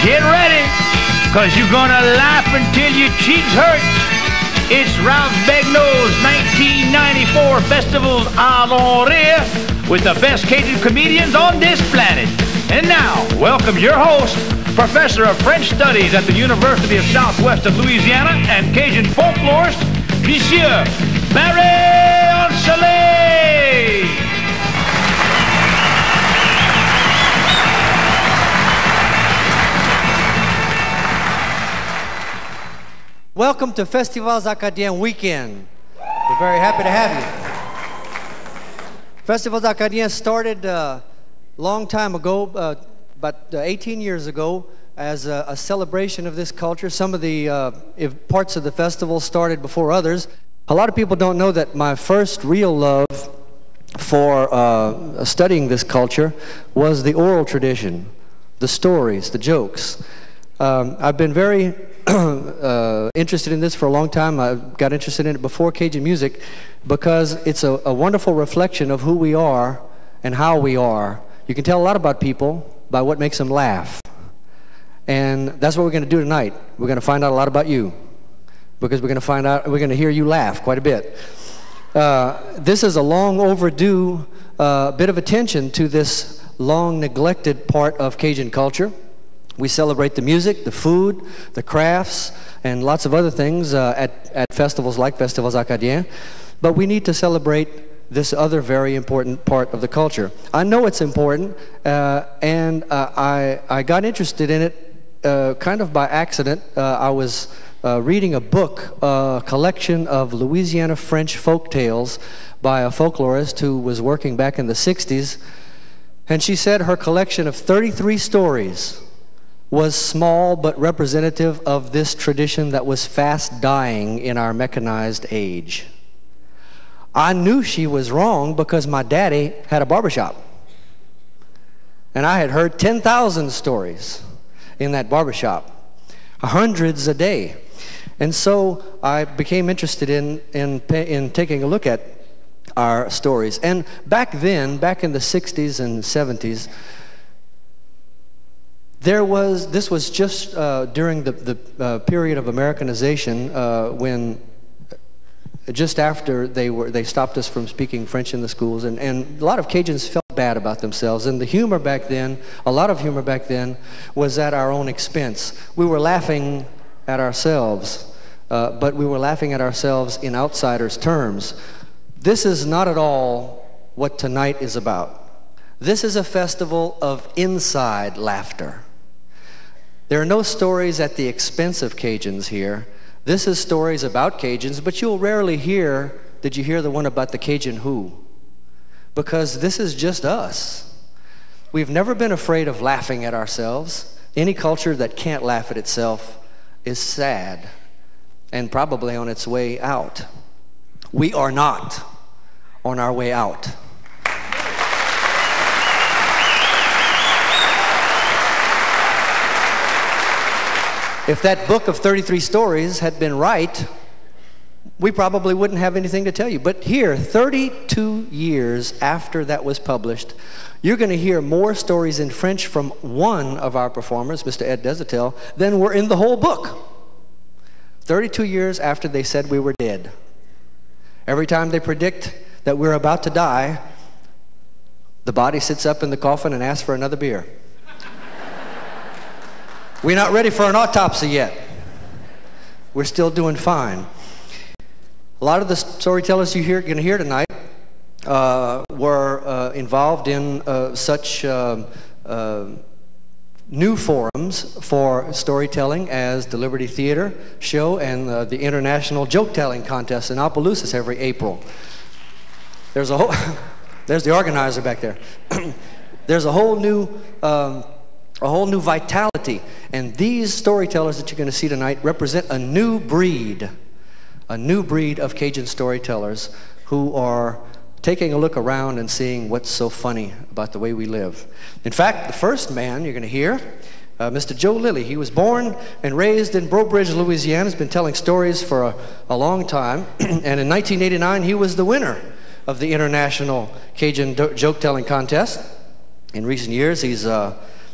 Get ready, cause you're gonna laugh until your cheeks hurt. It's Ralph Begnaud's 1994 Festivals à l'Horaire with the best Cajun comedians on this planet. And now, welcome your host, Professor of French Studies at the University of Southwest of Louisiana and Cajun folklorist, Monsieur Barry Soleil. Welcome to Festivals Acadiens weekend. We're very happy to have you. Festivals Acadiens started a long time ago, about 18 years ago, as a celebration of this culture. Some of the parts of the festival started before others. A lot of people don't know that my first real love for studying this culture was the oral tradition, the stories, the jokes. I've been very interested in this for a long time. I got interested in it before Cajun music because it's a wonderful reflection of who we are and how we are. You can tell a lot about people by what makes them laugh. And that's what we're going to do tonight. We're going to find out a lot about you because we're going to hear you laugh quite a bit. This is a long overdue bit of attention to this long neglected part of Cajun culture. We celebrate the music, the food, the crafts, and lots of other things at festivals like Festivals Acadiens. But we need to celebrate this other very important part of the culture. I know it's important, and I got interested in it kind of by accident. I was reading a book, a collection of Louisiana French folk tales by a folklorist who was working back in the 60s. And she said her collection of 33 stories was small but representative of this tradition that was fast dying in our mechanized age. I knew she was wrong because my daddy had a barbershop. And I had heard 10,000 stories in that barbershop, hundreds a day. And so I became interested in taking a look at our stories. And back then, back in the 60s and 70s, this was just during the period of Americanization when just after they stopped us from speaking French in the schools, and a lot of Cajuns felt bad about themselves. And the humor back then, a lot of humor back then, was at our own expense. We were laughing at ourselves, but we were laughing at ourselves in outsiders' terms. This is not at all what tonight is about. This is a festival of inside laughter. There are no stories at the expense of Cajuns here. This is stories about Cajuns, but you'll rarely hear, did you hear the one about the Cajun who? Because this is just us. We've never been afraid of laughing at ourselves. Any culture that can't laugh at itself is sad and probably on its way out. We are not on our way out. If that book of 33 stories had been right, we probably wouldn't have anything to tell you. But here, 32 years after that was published, you're going to hear more stories in French from one of our performers, Mr. Ed Desautels, than were in the whole book. 32 years after they said we were dead. Every time they predict that we're about to die, the body sits up in the coffin and asks for another beer. We're not ready for an autopsy yet. We're still doing fine. A lot of the storytellers you're going to hear tonight were involved in such new forums for storytelling as the Liberty Theater show and the International Joke-Telling Contest in Opelousas every April. There's the organizer back there. There's a whole new vitality. And these storytellers that you're going to see tonight represent a new breed of Cajun storytellers who are taking a look around and seeing what's so funny about the way we live. In fact, the first man you're going to hear, Mr. Joe Lilly. He was born and raised in Breaux Bridge, Louisiana. He's been telling stories for a long time. And in 1989, he was the winner of the International Cajun Joke-Telling Contest. In recent years, he's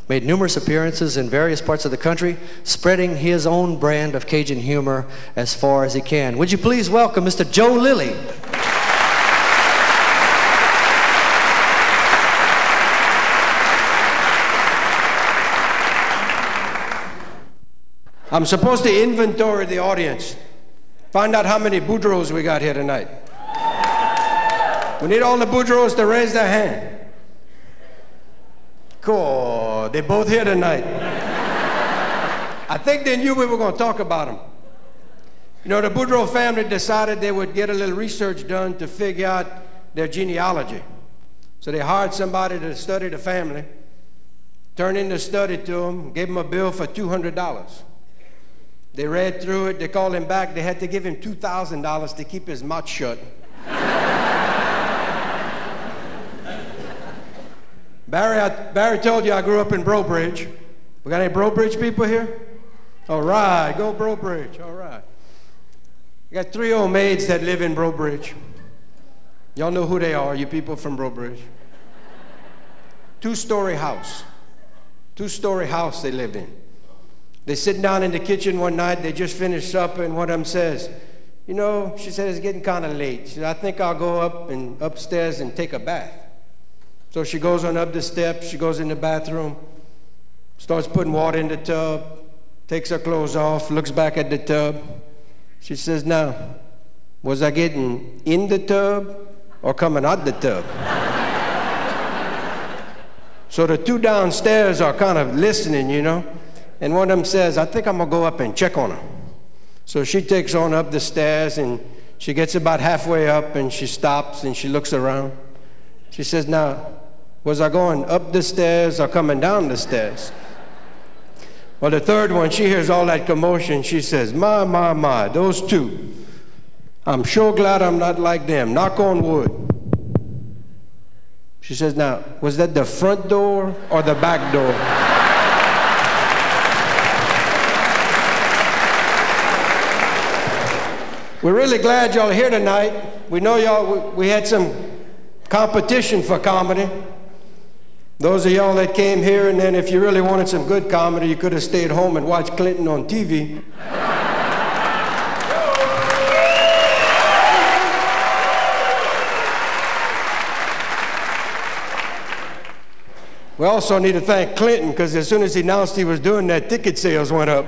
made numerous appearances in various parts of the country, spreading his own brand of Cajun humor as far as he can. Would you please welcome Mr. Joe Lilly? I'm supposed to inventory the audience, find out how many Boudreaux we got here tonight. We need all the Boudreaux to raise their hand. Cool, they're both here tonight. I think they knew we were going to talk about them. You know, the Boudreaux family decided they would get a little research done to figure out their genealogy. So they hired somebody to study the family, turned in the study to them, gave them a bill for $200. They read through it, they called him back, they had to give him $2,000 to keep his mouth shut. Barry told you I grew up in Brobridge. We got any Brobridge people here? All right, go Brobridge, all right. We got 3 old maids that live in Brobridge. Y'all know who they are, you people from Brobridge. 2-story house. 2-story house they lived in. They sit down in the kitchen one night, they just finished supper, and one of them says, you know, she said, it's getting kind of late. She said, I think I'll go upstairs and take a bath. So she goes on up the steps, she goes in the bathroom, starts putting water in the tub, takes her clothes off, looks back at the tub. She says, now, was I getting in the tub or coming out the tub? So the 2 downstairs are kind of listening, you know. And one of them says, I think I'm going to go up and check on her. So she takes on up the stairs, and she gets about halfway up, and she stops, and she looks around. She says, now, was I going up the stairs or coming down the stairs? Well, the third one, she hears all that commotion. She says, my, those 2. I'm sure glad I'm not like them. Knock on wood. She says, now, was that the front door or the back door? We're really glad y'all are here tonight. We know y'all, we had some competition for comedy. Those of y'all that came here, and then if you really wanted some good comedy, you could have stayed home and watched Clinton on TV. We also need to thank Clinton, because as soon as he announced he was doing that, ticket sales went up.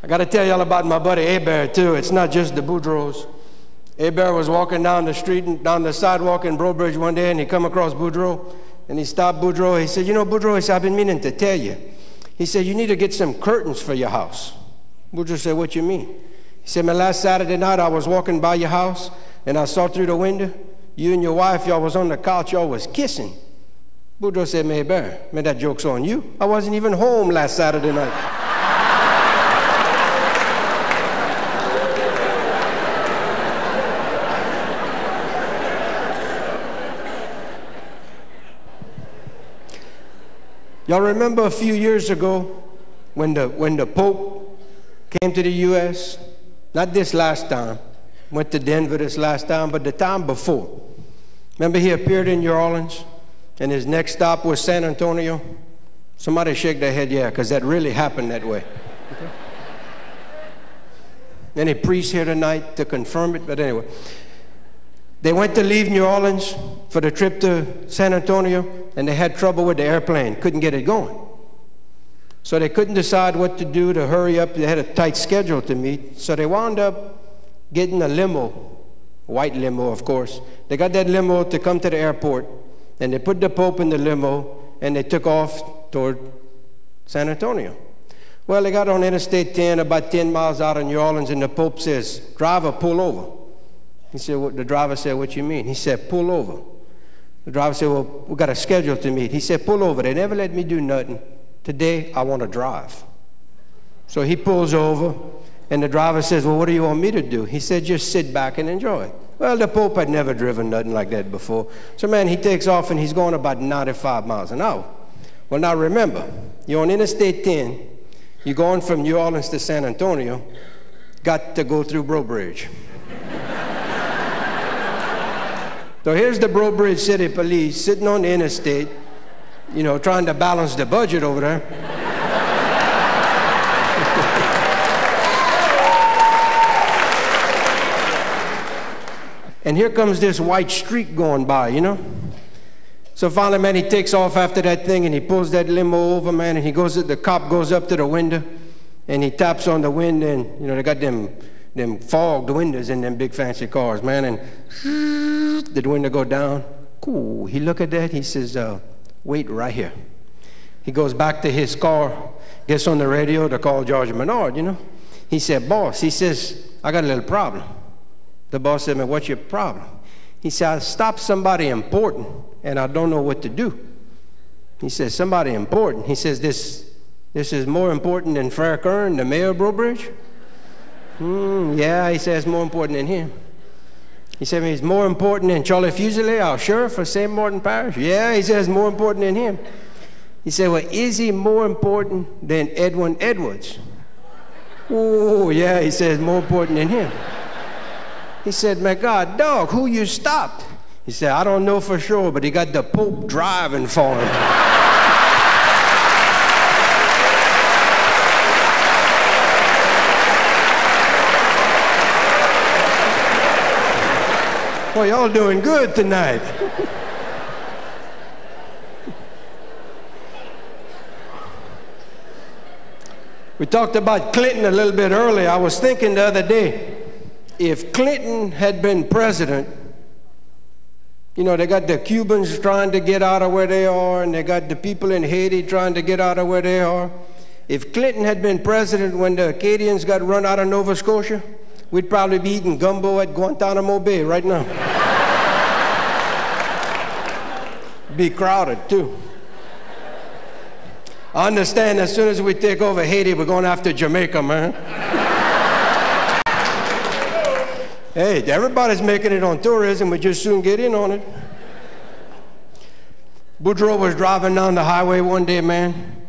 I got to tell y'all about my buddy Hebert, too. It's not just the Boudreaux. Hebert was walking down the street, down the sidewalk in Brobridge one day, and he come across Boudreaux, and he stopped Boudreaux. He said, you know, Boudreaux, he said, I've been meaning to tell you. He said, you need to get some curtains for your house. Boudreaux said, what you mean? He said, man, last Saturday night I was walking by your house, and I saw through the window, you and your wife, y'all was on the couch, y'all was kissing. Boudreaux said, man, Hebert, man, that joke's on you. I wasn't even home last Saturday night. Y'all remember a few years ago when the Pope came to the U.S.? Not this last time, went to Denver this last time, but the time before. Remember he appeared in New Orleans, and his next stop was San Antonio? Somebody shake their head, yeah, because that really happened that way. Okay. Any priest here tonight to confirm it? But anyway, they went to leave New Orleans for the trip to San Antonio, and they had trouble with the airplane, couldn't get it going. So they couldn't decide what to do to hurry up. They had a tight schedule to meet, so they wound up getting a limo, a white limo, of course. They got that limo to come to the airport, and they put the Pope in the limo, and they took off toward San Antonio. Well, they got on Interstate 10, about 10 miles out of New Orleans, and the Pope says, driver, pull over. He said, the driver said, what you mean? He said, pull over. The driver said, well, we got a schedule to meet. He said, pull over. They never let me do nothing. Today, I want to drive. So he pulls over, and the driver says, well, what do you want me to do? He said, just sit back and enjoy. Well, the Pope had never driven nothing like that before. So, man, he takes off, and he's going about 95 miles an hour. Well, now remember, you're on Interstate 10. You're going from New Orleans to San Antonio. Got to go through Brobridge. So here's the Breaux Bridge City Police sitting on the interstate, you know, trying to balance the budget over there. And here comes this white streak going by, you know. So finally, man, he takes off after that thing and he pulls that limo over, man, and the cop goes up to the window and he taps on the window, and, you know, they got them fogged windows in them big fancy cars, man, and the window go down. Cool. He look at that, he says, wait right here. He goes back to his car, gets on the radio to call George Menard, you know. He said, boss, he says, I got a little problem. The boss said, man, what's your problem? He said, I stopped somebody important, and I don't know what to do. He says, somebody important. He says, this is more important than Frere Kern, the mayor of Breaux Bridge? Yeah, he says, more important than him. He said, he's more important than Charlie Fuselier, our sheriff for St. Martin Parish? Yeah, he says, more important than him. He said, well, is he more important than Edwin Edwards? Oh, yeah, he says, more important than him. He said, my God, dog, who you stopped? He said, I don't know for sure, but he got the Pope driving for him. Well, y'all doing good tonight. We talked about Clinton a little bit earlier. I was thinking the other day, if Clinton had been president, you know, they got the Cubans trying to get out of where they are, and they got the people in Haiti trying to get out of where they are. If Clinton had been president when the Acadians got run out of Nova Scotia, we'd probably be eating gumbo at Guantanamo Bay right now. Be crowded, too. I understand as soon as we take over Haiti, we're going after Jamaica, man. Hey, everybody's making it on tourism. We just soon get in on it. Boudreaux was driving down the highway one day, man.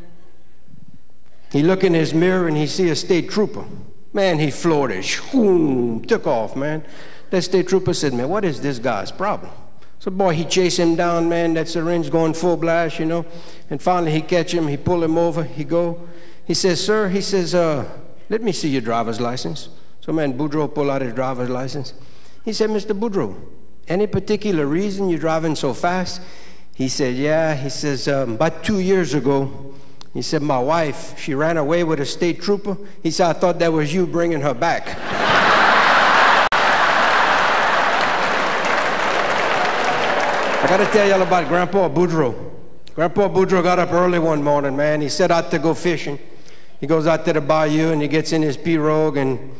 He look in his mirror and he see a state trooper. Man, he floored it. Shoom, took off, man. That state trooper said, man, what is this guy's problem? So, boy, he chased him down, man. That syringe going full blast, you know. And finally, he catch him. He pull him over. He says, sir, he says, let me see your driver's license. So, man, Boudreaux pulled out his driver's license. He said, Mr. Boudreaux, any particular reason you're driving so fast? He said, yeah. He says, about 2 years ago, he said, my wife, she ran away with a state trooper. He said, I thought that was you bringing her back. I got to tell y'all about Grandpa Boudreaux. Grandpa Boudreaux got up early one morning, man. He set out to go fishing. He goes out to the bayou and he gets in his pirogue, and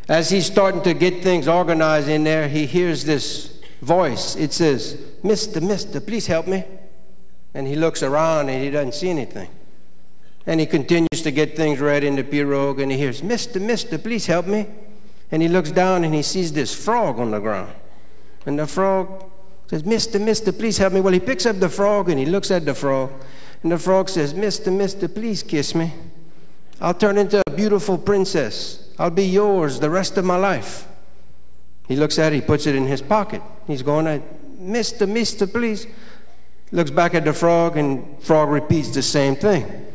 as he's starting to get things organized in there, he hears this voice. It says, Mister, please help me. And he looks around and he doesn't see anything. And he continues to get things ready in the pirogue, and he hears, Mister, please help me. And he looks down and he sees this frog on the ground. And the frog says, Mister, please help me. Well, he picks up the frog and he looks at the frog. And the frog says, Mister, please kiss me. I'll turn into a beautiful princess. I'll be yours the rest of my life. He looks at it, he puts it in his pocket. He's going, Mister, please. Looks back at the frog, and frog repeats the same thing.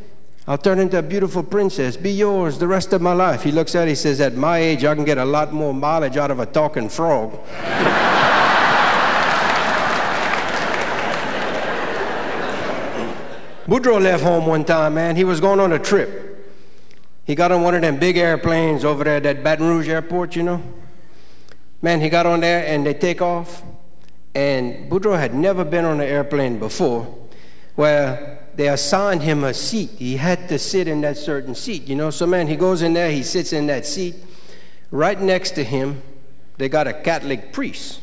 I'll turn into a beautiful princess, be yours the rest of my life. He looks at it, he says, at my age, I can get a lot more mileage out of a talking frog. Boudreaux left home one time, man. He was going on a trip. He got on one of them big airplanes over there at that Baton Rouge airport, you know. Man, he got on there and they take off. And Boudreaux had never been on an airplane before, where they assigned him a seat. He had to sit in that certain seat, you know. So, man, he goes in there, he sits in that seat. Right next to him, they got a Catholic priest.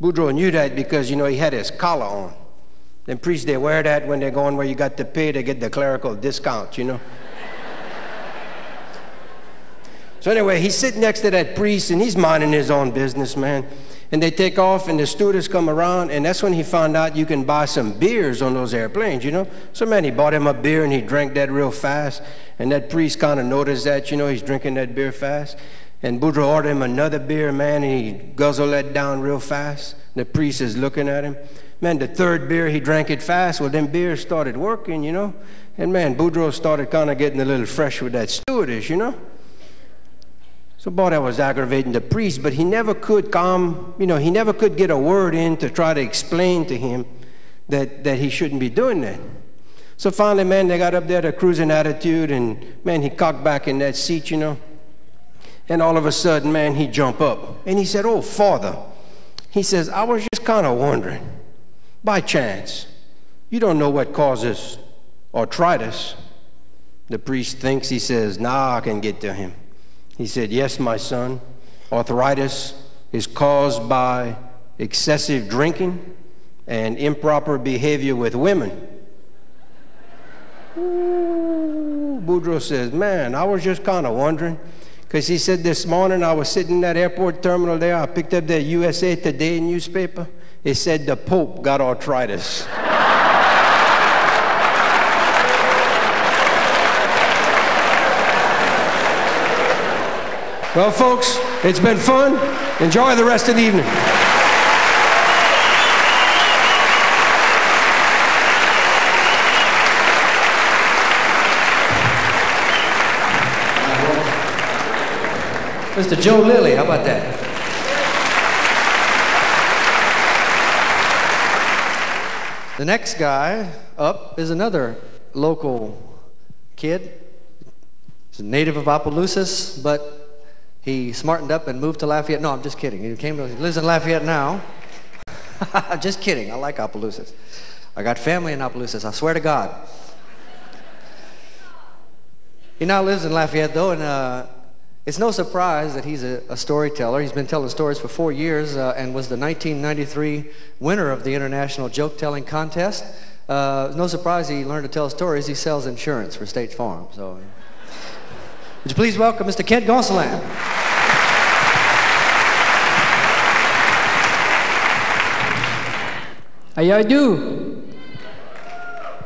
Boudreaux knew that because, you know, he had his collar on. Them priests, they wear that when they're going where you got to pay to get the clerical discount, you know. So anyway, he's sitting next to that priest, and he's minding his own business, man. And they take off, and the stewardess come around, and that's when he found out you can buy some beers on those airplanes, you know. So, man, he bought him a beer, and he drank that real fast. And that priest kind of noticed that, you know, he's drinking that beer fast. And Boudreaux ordered him another beer, man, and he guzzled that down real fast. The priest is looking at him. Man, the third beer, he drank it fast. Well, them beers started working, you know. And man, Boudreaux started kind of getting a little fresh with that stewardess, you know. So, boy, that was aggravating the priest, but he never could he never could get a word in to try to explain to him that he shouldn't be doing that. So finally, man, they got up there to cruising attitude, and man, he cocked back in that seat, you know. And all of a sudden, man, he jumped up. And he said, "Oh, Father," he says, "I was just kind of wondering, by chance, you don't know what causes arthritis?" The priest thinks, he says, "Nah, I can get to him." He said, "Yes, my son, arthritis is caused by excessive drinking and improper behavior with women." Ooh, Boudreaux says, "Man, I was just kind of wondering." Because he said, "This morning I was sitting in that airport terminal there. I picked up that USA Today newspaper. It said the Pope got arthritis." Well, folks, it's been fun. Enjoy the rest of the evening. Mr. Joe Lilly, how about that? The next guy up is another local kid. He's a native of Opelousas, but he smartened up and moved to Lafayette. No, I'm just kidding. He lives in Lafayette now. Just kidding. I like Opelousas. I got family in Opelousas, I swear to God. He now lives in Lafayette, though, and it's no surprise that he's a storyteller. He's been telling stories for 4 years and was the 1993 winner of the International Joke-Telling Contest. No surprise he learned to tell stories. He sells insurance for State Farm. So, would you please welcome Mr. Kent Gonsoulin. How y'all do?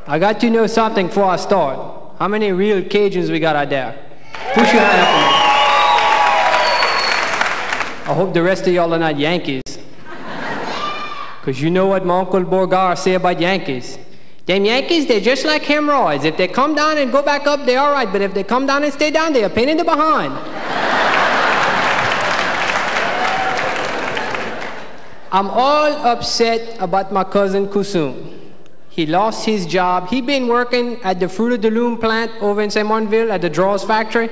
I got to know something before I start. How many real Cajuns we got out there? Push your hand up for me. I hope the rest of y'all are not Yankees. Because you know what my Uncle Borgar say about Yankees. Them Yankees, they're just like hemorrhoids. If they come down and go back up, they're all right. But if they come down and stay down, they're a pain in the behind. I'm all upset about my cousin Kusum. He lost his job. He been working at the Fruit of the Loom plant over in Simonville at the Drawers factory.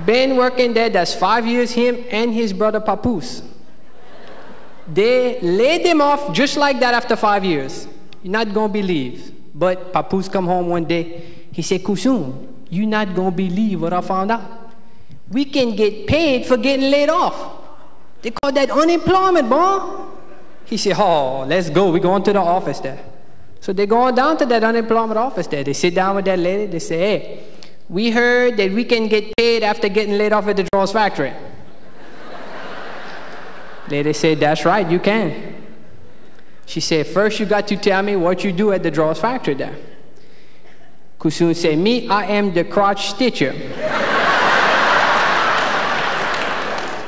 Been working there, that's 5 years, him and his brother Papoose. They laid him off just like that after 5 years. You're not gonna believe. But Papoose come home one day, he said, "Kusum, you're not gonna believe what I found out. We can get paid for getting laid off. They call that unemployment, boy." He said, "Oh, let's go, we're going to the office there." So they go on down to that unemployment office there. They sit down with that lady, they say, "Hey, we heard that we can get paid after getting laid off at the Drawers factory." Lady said, "That's right, you can." She said, "First you got to tell me what you do at the Drawers factory there." Kusum said, "Me, I am the crotch stitcher."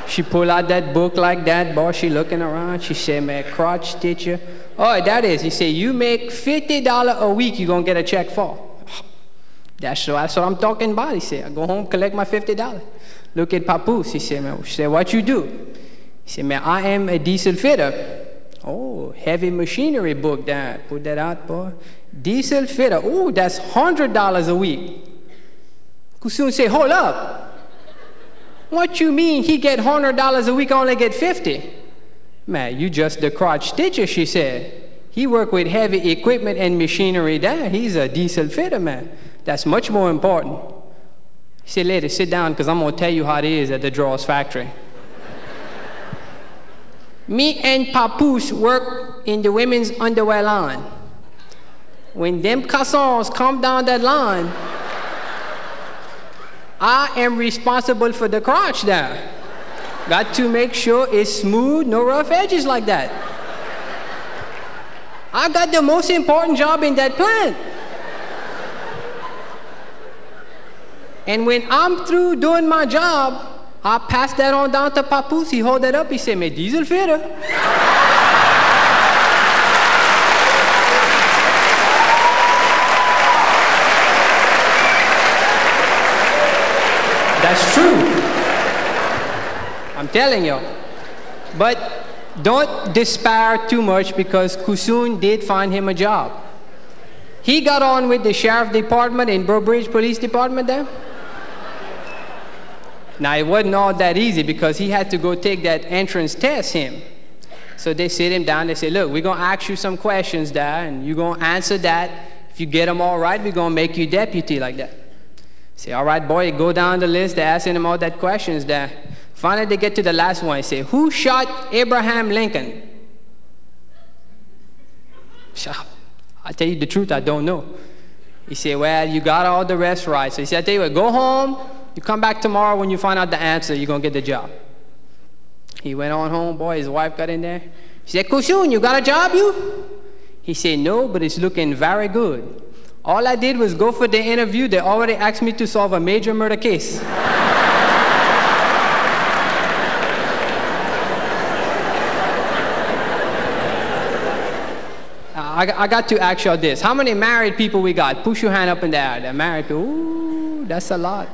She pulled out that book like that, boy, she looking around. She said, "Man, crotch stitcher. Oh, that is." He said, "You make $50 a week, you're gonna get a check for." That's what I'm talking about. He said, "I go home, collect my $50. Look at Papoose. He said, "Man," she said, "What you do?" He said, "Man, I am a diesel fitter." Oh, heavy machinery book there. Put that out, boy. Diesel fitter. Oh, that's $100 a week. Kusum said, "Hold up. What you mean he get $100 a week, only get 50? Man, you just the crotch stitcher," she said. "He work with heavy equipment and machinery there. He's a diesel fitter, man. That's much more important." He said, "Lady, sit down, because I'm going to tell you how it is at the Drawers factory." Me and Papoose work in the women's underwear line. When them cassons come down that line, I am responsible for the crotch there. Got to make sure it's smooth, no rough edges like that. I got the most important job in that plant. And when I'm through doing my job, I pass that on down to Papoose. He hold that up. He said, "Me diesel fitter." That's true. I'm telling you. But don't despair too much, because Kusun did find him a job. He got on with the sheriff department in Breaux Bridge Police Department there. Now, it wasn't all that easy, because he had to go take that entrance test him. So they sit him down. They say, "Look, we're going to ask you some questions there, and you're going to answer that. If you get them all right, we're going to make you deputy," like that. Say, "All right, boy," go down the list. They're asking him all that questions there. Finally, they get to the last one. They say, "Who shot Abraham Lincoln?" I tell you the truth, I don't know. He said, "Well, you got all the rest right." So he said, "I tell you what, go home. You come back tomorrow. When you find out the answer, you're going to get the job." He went on home, boy. His wife got in there. She said, "Kusun, you got a job, you?" He said, "No, but it's looking very good. All I did was go for the interview. They already asked me to solve a major murder case." I got to ask y'all this. How many married people we got? Push your hand up in the air. They're married people. Ooh, that's a lot.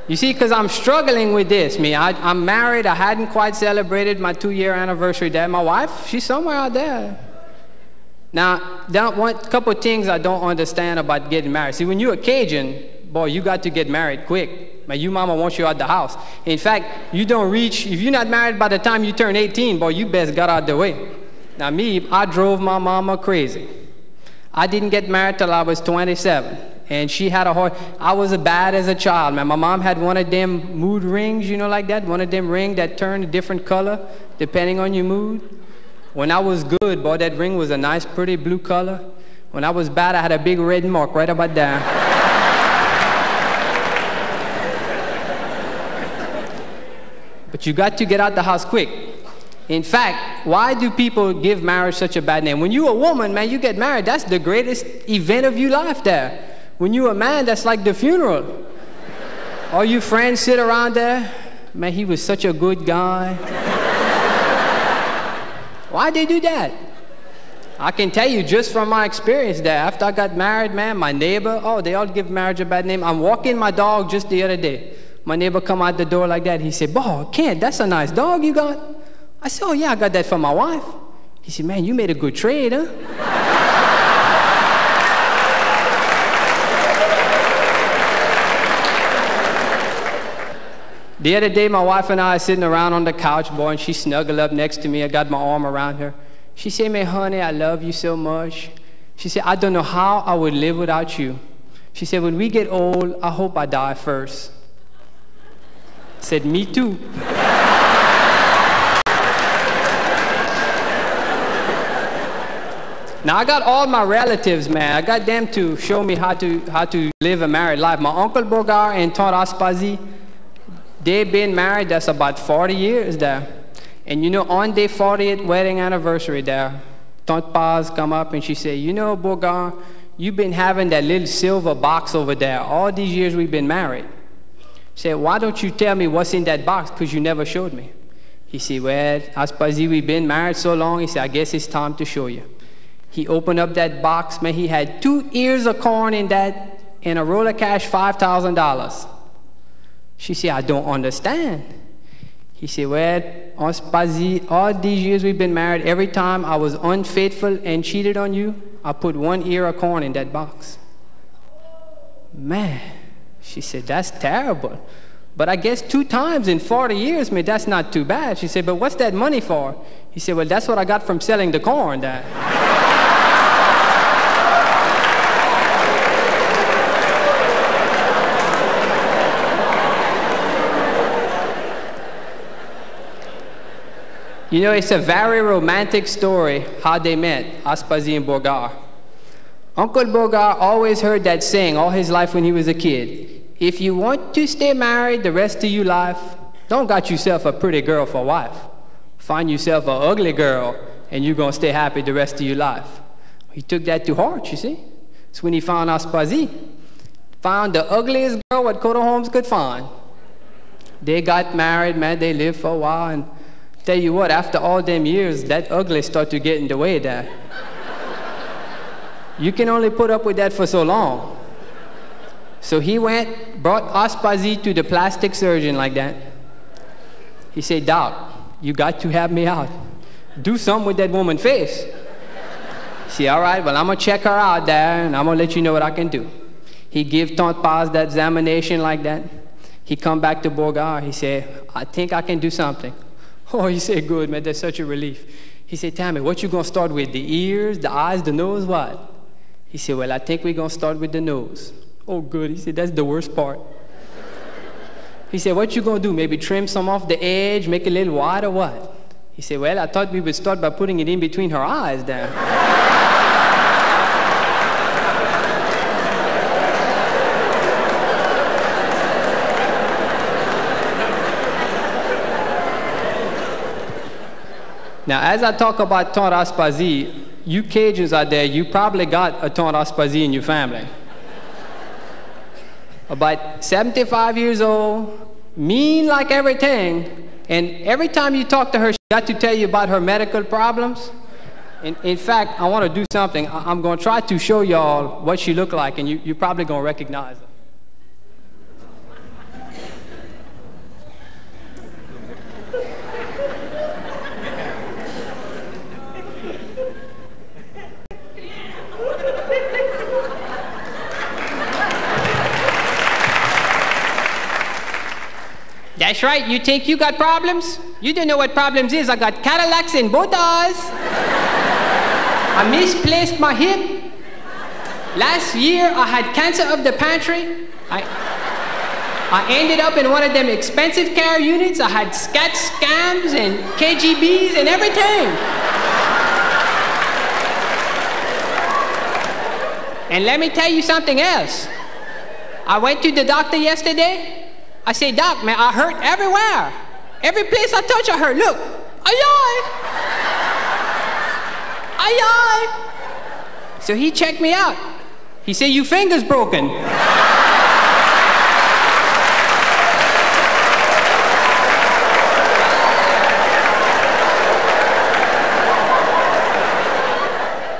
You see, because I'm struggling with this. I'm married. I hadn't quite celebrated my 2-year anniversary there. My wife, she's somewhere out there. Now, one couple of things I don't understand about getting married. See, when you're a Cajun, boy, you got to get married quick. Man, your mama wants you out the house. In fact, you don't reach, if you're not married by the time you turn 18, boy, you best got out the way. Now me, I drove my mama crazy. I didn't get married till I was 27. And she had I was bad as a child, man. My mom had one of them mood rings, you know, like that. One of them rings that turned a different color depending on your mood. When I was good, boy, that ring was a nice, pretty blue color. When I was bad, I had a big red mark right about there. But you got to get out the house quick. In fact, why do people give marriage such a bad name? When you're a woman, man, you get married, that's the greatest event of your life there. When you're a man, that's like the funeral. All you friends sit around there, man, he was such a good guy. Why they do that? I can tell you just from my experience there, after I got married, man, my neighbor, oh, they all give marriage a bad name. I'm walking my dog just the other day. My neighbor come out the door like that. He said, "Boy, Kent, that's a nice dog you got." I said, "Oh, yeah, I got that for my wife." He said, "Man, you made a good trade, huh?" The other day, my wife and I are sitting around on the couch, boy, and she snuggled up next to me. I got my arm around her. She said, "Man, honey, I love you so much." She said, "I don't know how I would live without you." She said, "When we get old, I hope I die first." I said, "Me too." Now, I got all my relatives, man. I got them to show me how to live a married life. My Uncle Bogar and Tante Aspazi, they've been married, that's about 40 years there. And you know, on their 40th wedding anniversary there, Tante Paz come up and she said, "You know, Bogar, you've been having that little silver box over there all these years we've been married." She said, "Why don't you tell me what's in that box, because you never showed me?" He said, "Well, Aspazi, we've been married so long." He said, "I guess it's time to show you." He opened up that box, man. He had 2 ears of corn in that and a roll of cash, $5,000. She said, "I don't understand." He said, "Well, Aspazi, all these years we've been married, every time I was unfaithful and cheated on you, I put 1 ear of corn in that box." Man, she said, "That's terrible. But I guess 2 times in 40 years, man, that's not too bad." She said, "But what's that money for?" He said, "Well, that's what I got from selling the corn there." You know, it's a very romantic story how they met, Aspazi and Bogar. Uncle Bogar always heard that saying all his life when he was a kid. If you want to stay married the rest of your life, don't got yourself a pretty girl for wife. Find yourself an ugly girl, and you're going to stay happy the rest of your life. He took that to heart, you see. It's when he found Aspazi. Found the ugliest girl what Coda Holmes could find. They got married, man. They lived for a while. And tell you what, after all them years, that ugly started to get in the way there. You can only put up with that for so long. So he went, brought Aspazi to the plastic surgeon like that. He said, Doc, you got to have me out. Do something with that woman's face. He said, all right, well, I'm going to check her out there, and I'm going to let you know what I can do. He gave Tante Paz that examination like that. He come back to Beauregard. He said, I think I can do something. Oh, he said, good, man, that's such a relief. He said, Tammy, what you going to start with, the ears, the eyes, the nose, what? He said, well, I think we're going to start with the nose. Oh, good. He said, that's the worst part. He said, what you going to do, maybe trim some off the edge, make it a little wide or what? He said, well, I thought we would start by putting it in between her eyes there. Now, as I talk about Tante Aspazi, you Cajuns out there, you probably got a Tante Aspazi in your family. About 75 years old, mean like everything, and every time you talk to her, she got to tell you about her medical problems. In fact, I want to do something. I'm going to try to show y'all what she looked like, and you're probably going to recognize her. That's right, you think you got problems? You don't know what problems is. I got Cadillacs in both eyes. I misplaced my hip. Last year, I had cancer of the pantry. I ended up in one of them expensive care units. I had scat scams and KGBs and everything. And let me tell you something else. I went to the doctor yesterday. I say, Doc, man, I hurt everywhere. Every place I touch, I hurt. Look, ay-ay. Ay-ay. So he checked me out. He said, your finger's broken.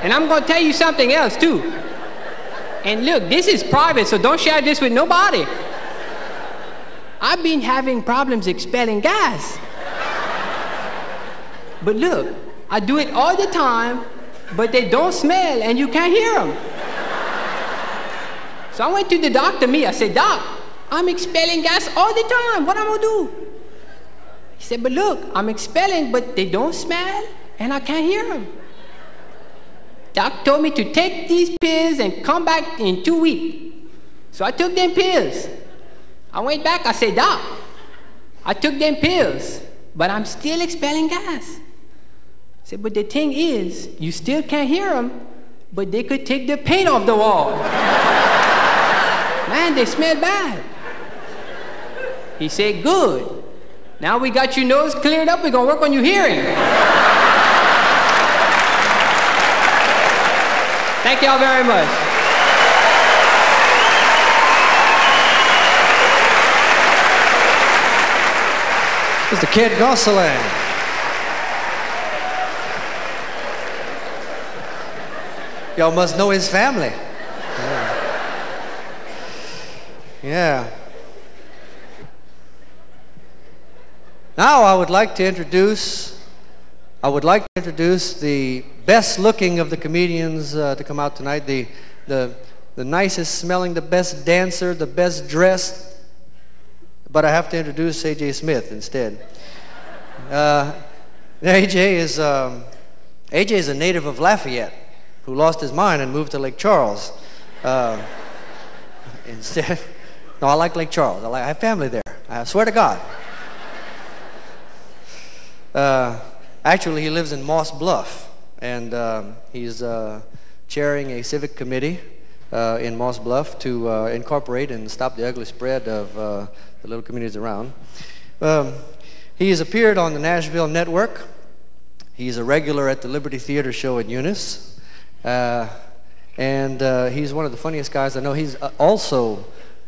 And I'm going to tell you something else, too. And look, this is private, so don't share this with nobody. I've been having problems expelling gas. But look, I do it all the time, but they don't smell and you can't hear them. So I went to the doctor, I said, Doc, I'm expelling gas all the time. What am I gonna do? He said, but look, I'm expelling, but they don't smell and I can't hear them. Doc told me to take these pills and come back in 2 weeks. So I took them pills. I went back, I said, Doc, I took them pills, but I'm still expelling gas. I said, but the thing is, you still can't hear them, but they could take the paint off the wall. Man, they smell bad. He said, good. Now we got your nose cleared up, we're gonna work on your hearing. Thank y'all very much. Mr. Kid Gosselin. Y'all must know his family. Yeah. Now I would like to introduce the best looking of the comedians to come out tonight. The nicest smelling, the best dancer, the best dressed. But I have to introduce A.J. Smith instead. A.J. is a native of Lafayette who lost his mind and moved to Lake Charles. Instead, no, I like Lake Charles. I have family there. I swear to God. Actually, he lives in Moss Bluff, and he's chairing a civic committee in Moss Bluff to incorporate and stop the ugly spread of the little communities around. He has appeared on the Nashville Network. He's a regular at the Liberty Theater show at Eunice. And And he's one of the funniest guys I know. He's also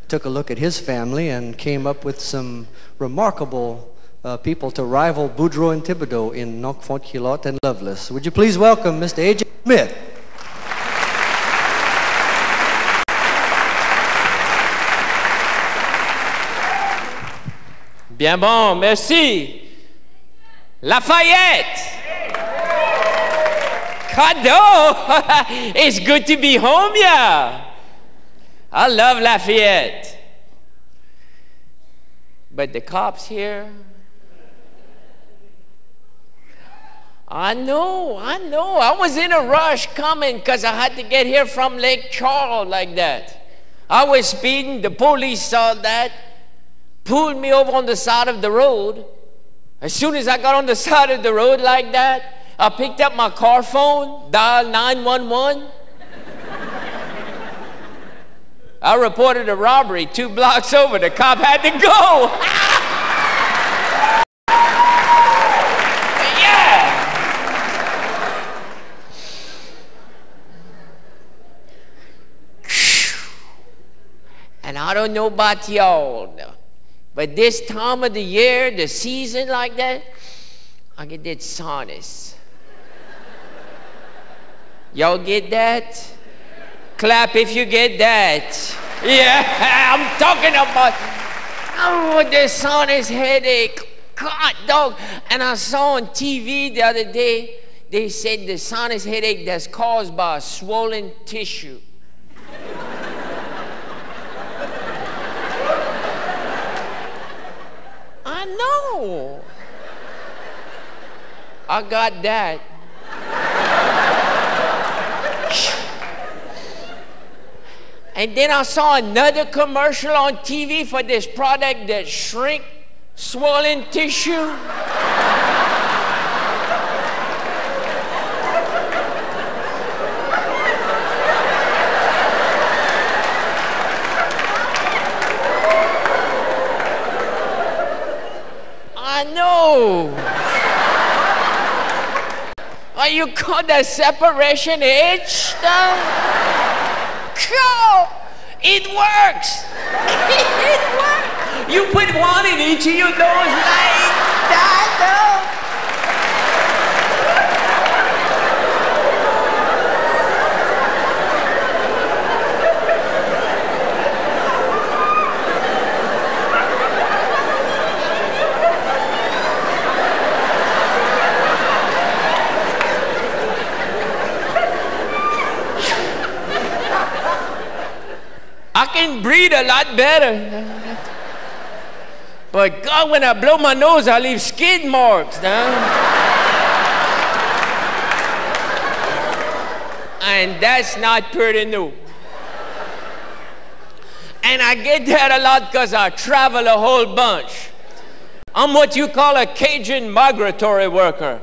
took a look at his family and came up with some remarkable people to rival Boudreaux and Thibodeau in Knock Font Kilot and Loveless. Would you please welcome Mr. A.J. Smith? Bien bon, merci. Lafayette. Cadeau. It's good to be home, yeah. I love Lafayette. But the cops here, I know. I was in a rush coming because I had to get here from Lake Charles like that. I was speeding, the police saw that, pulled me over on the side of the road. As soon as I got on the side of the road like that, I picked up my car phone, dialed 911. I reported a robbery 2 blocks over. The cop had to go. Yeah. And I don't know about y'all, but this time of the year, the season like that, I get that sinus. Y'all get that? Clap if you get that. Yeah, I'm talking about, the sinus headache. God, dog. And I saw on TV the other day, they said the sinus headache that's caused by a swollen tissue. I know. I got that. And then I saw another commercial on TV for this product that shrink swollen tissue. I know. Are you call that separation itch? It works. It works. You put one in each of your nose like that, though. I can breathe a lot better. But God, when I blow my nose, I leave skid marks down. And that's not pretty new. And I get that a lot because I travel a whole bunch. I'm what you call a Cajun migratory worker.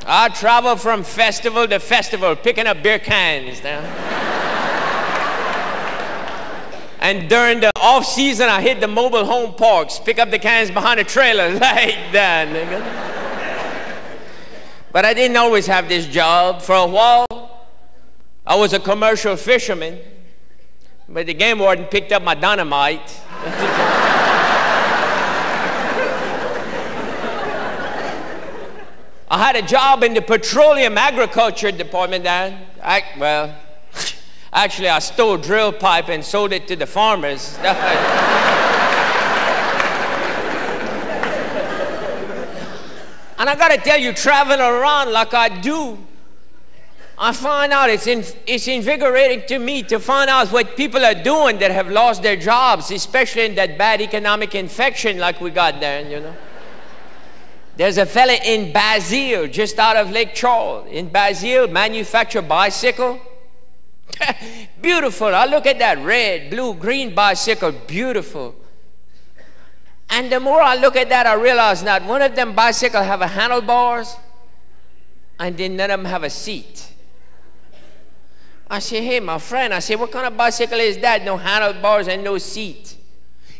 I travel from festival to festival, picking up beer cans down. And during the off season, I hit the mobile home parks, pick up the cans behind the trailer like that, nigga. But I didn't always have this job. For a while, I was a commercial fisherman, but the game warden picked up my dynamite. I had a job in the petroleum agriculture department then. Actually, I stole drill pipe and sold it to the farmers. And I gotta tell you, traveling around like I do, I find out it's invigorating to me to find out what people are doing that have lost their jobs, especially in that bad economic infection like we got there, you know. There's a fella in Basile, just out of Lake Charles. In Basile, manufacture bicycle. Beautiful. I look at that red, blue, green bicycle, beautiful. And the more I look at that, I realize not one of them bicycles have a handlebars, and then none of them have a seat. I say, hey, my friend, I say, what kind of bicycle is that? No handlebars and no seat.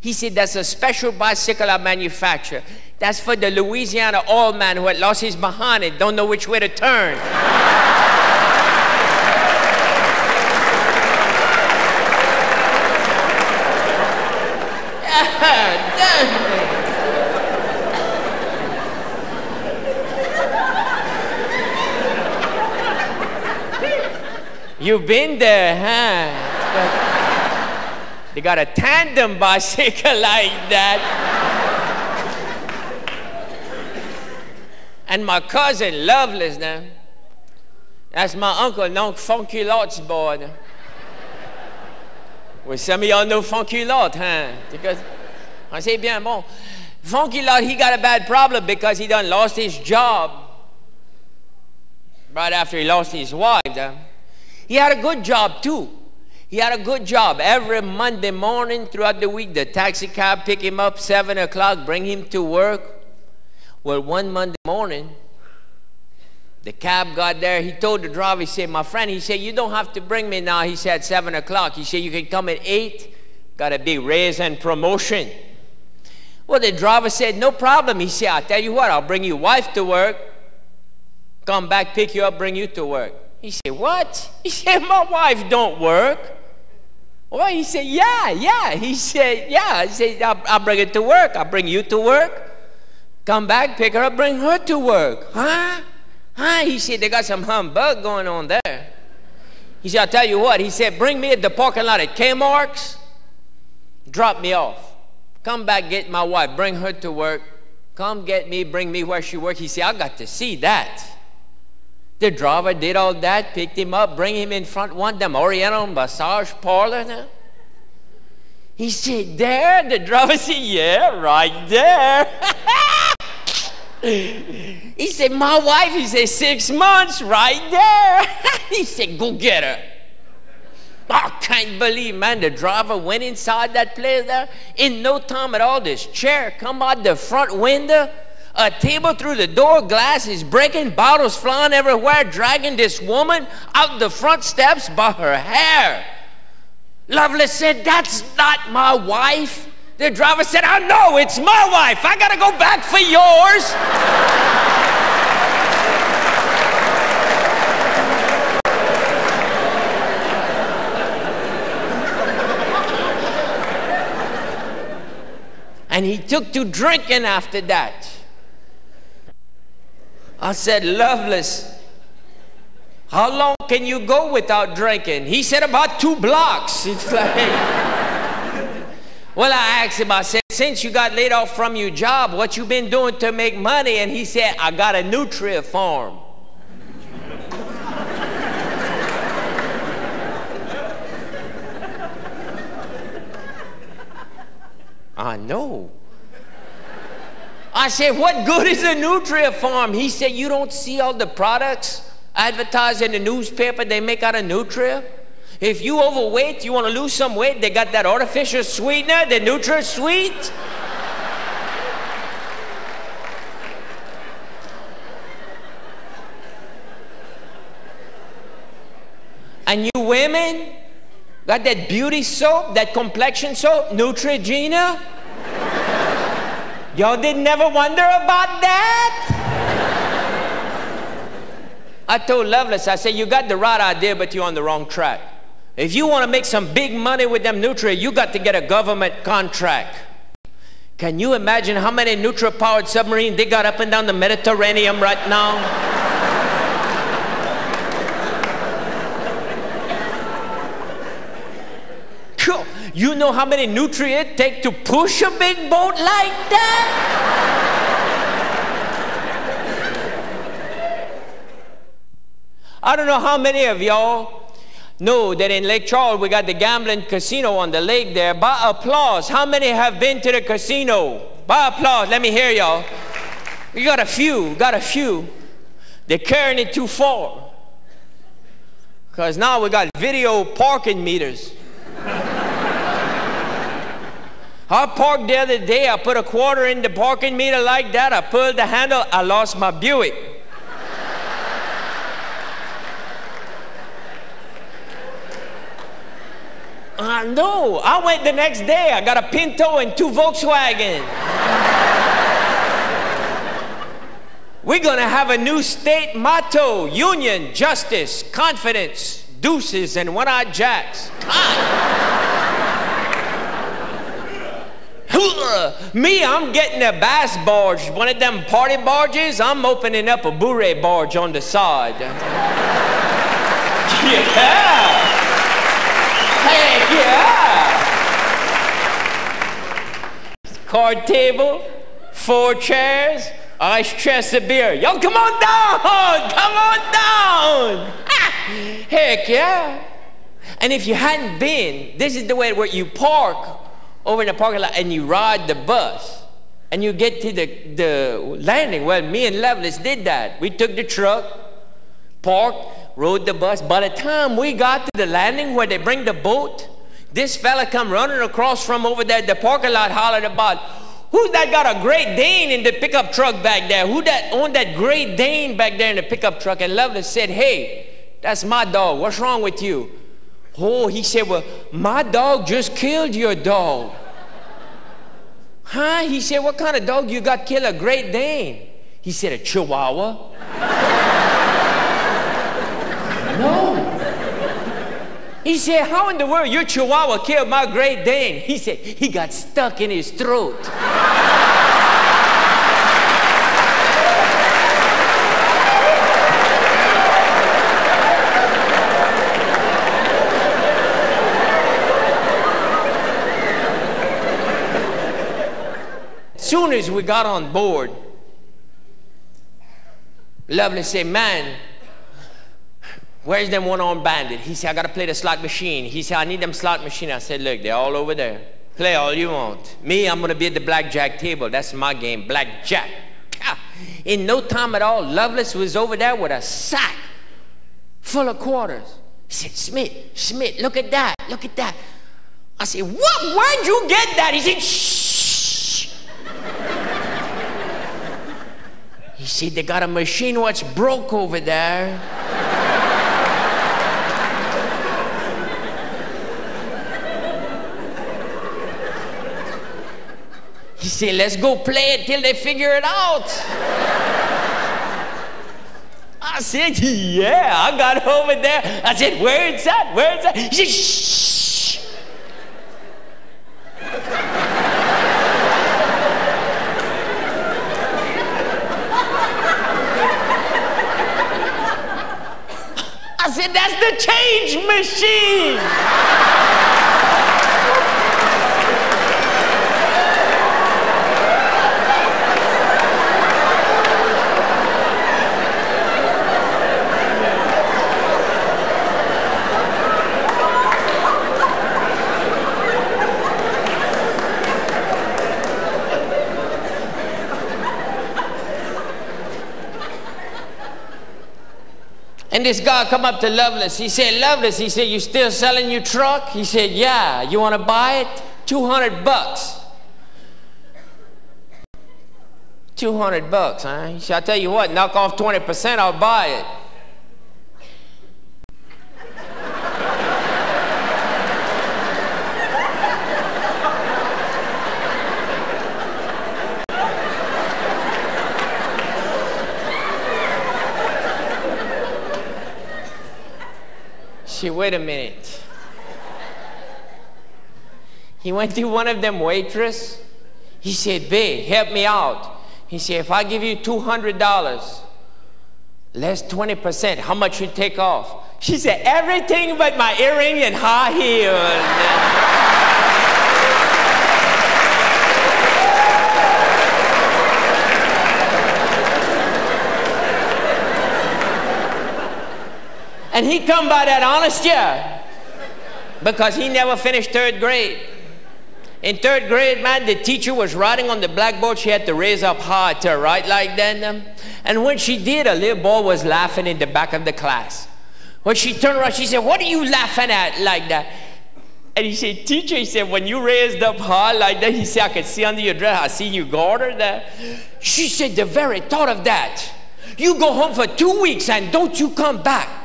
He said, that's a special bicycle I manufacture. That's for the Louisiana old man who had lost his behind it, don't know which way to turn. You've been there, huh? They got a tandem bicycle like that. And my cousin, Loveless, now. That's my uncle, non Funky Lot's boy. Well, some of y'all know Funky Lot, huh? Because, I say bien bon. Funky Lot, he got a bad problem because he done lost his job. Right after he lost his wife. He had a good job too. He had a good job. Every Monday morning throughout the week, the taxi cab pick him up 7 o'clock, bring him to work. Well, one Monday morning, the cab got there. He told the driver, he said, my friend, he said, you don't have to bring me now. He said, 7 o'clock. He said, you can come at 8. Got a big raise and promotion. Well, the driver said, no problem. He said, I'll tell you what, I'll bring your wife to work. Come back, pick you up, bring you to work. He said, what? He said, my wife don't work. Well, he said, yeah. He said, yeah. He said, I'll bring her to work. I'll bring you to work. Come back, pick her up, bring her to work. Huh? He said, they got some humbug going on there. He said, I'll tell you what. He said, bring me at the parking lot at Kmart's. Drop me off. Come back, get my wife, bring her to work. Come get me, bring me where she works. He said, I got to see that. The driver did all that, picked him up, bring him in front one of them Oriental massage parlor now. He said, there? The driver said, yeah, right there. He said, my wife, he said, 6 months, right there. He said, go get her. I can't believe, man, the driver went inside that place there. In no time at all, this chair come out the front window. A table through the door, glass is breaking, bottles flying everywhere, dragging this woman out the front steps by her hair. Lovelace said, that's not my wife. The driver said, I know, it's my wife. I gotta go back for yours. And he took to drinking after that. I said, Lovelace, how long can you go without drinking? He said, about 2 blocks. It's like, well, I asked him, I said, since you got laid off from your job, what you been doing to make money? And he said, I got a nutria farm. I know. I said, what good is a nutria farm? He said, you don't see all the products advertised in the newspaper they make out of nutria? If you overweight, you want to lose some weight, they got that artificial sweetener, the nutria sweet. And you women got that beauty soap, that complexion soap, Neutrogena. Y'all didn't never wonder about that? I told Lovelace, I said, you got the right idea, but you're on the wrong track. If you want to make some big money with them Nutria, you got to get a government contract. Can you imagine how many Nutria-powered submarines they got up and down the Mediterranean right now? You know how many nutrients it takes to push a big boat like that? I don't know how many of y'all know that in Lake Charles we got the gambling casino on the lake there. By applause, how many have been to the casino? By applause, let me hear y'all. We got a few, They're carrying it too far. Because now we got video parking meters. I parked the other day, I put a quarter in the parking meter like that, I pulled the handle, I lost my Buick. I know, I went the next day, I got a Pinto and 2 Volkswagen. We're gonna have a new state motto: union, justice, confidence, deuces, and one-eyed jacks. Me, I'm getting a bass barge, one of them party barges. I'm opening up a bourrée barge on the side. Yeah! Heck yeah! Card table, 4 chairs, ice chest of beer. Yo, come on down! Come on down! Heck yeah! And if you hadn't been, this is the way where you park over in the parking lot and you ride the bus and you get to the landing. Well, me and Lovelace did that. We took the truck, parked, rode the bus. By the time we got to the landing where they bring the boat, this fella come running across from over there, the parking lot, hollered about, who's that got a Great Dane in the pickup truck back there? Who that owned that Great Dane back there in the pickup truck? And Lovelace said, hey, that's my dog. What's wrong with you? Oh, he said, well, my dog just killed your dog. Huh? He said, what kind of dog you got killed? A Great Dane. He said, a Chihuahua. No. He said, how in the world your Chihuahua killed my Great Dane? He said, he got stuck in his throat. As soon as we got on board, Lovelace said, man, where's them one-armed bandit? He said, I got to play the slot machine. He said, I need them slot machine. I said, look, they're all over there. Play all you want. Me, I'm going to be at the blackjack table. That's my game, blackjack. In no time at all, Lovelace was over there with a sack full of quarters. He said, Smith, look at that, look at that. I said, what? Where'd you get that? He said, shh. He said, they got a machine what's broke over there. He said, let's go play it till they figure it out. I said, yeah, I got over there. I said, where is that? Where is that? He said, shh. I said, that's the change machine. And this guy come up to Lovelace. He said, Lovelace, he said, you still selling your truck? He said, yeah. You want to buy it? $200. $200, huh? He said, I'll tell you what, knock off 20%, I'll buy it. She said, wait a minute. He went to one of them waitress. He said, babe, help me out. He said, if I give you $200, less 20%, how much you take off? She said, everything but my earring and high heels. And he come by that honest year because he never finished 3rd grade. In 3rd grade, man, the teacher was writing on the blackboard. She had to raise up high to write like that. And when she did, a little boy was laughing in the back of the class. When she turned around, she said, what are you laughing at like that? And he said, teacher, he said, when you raised up high like that, he said, I could see under your dress, I see you garter there. She said, the very thought of that. You go home for 2 weeks and don't you come back.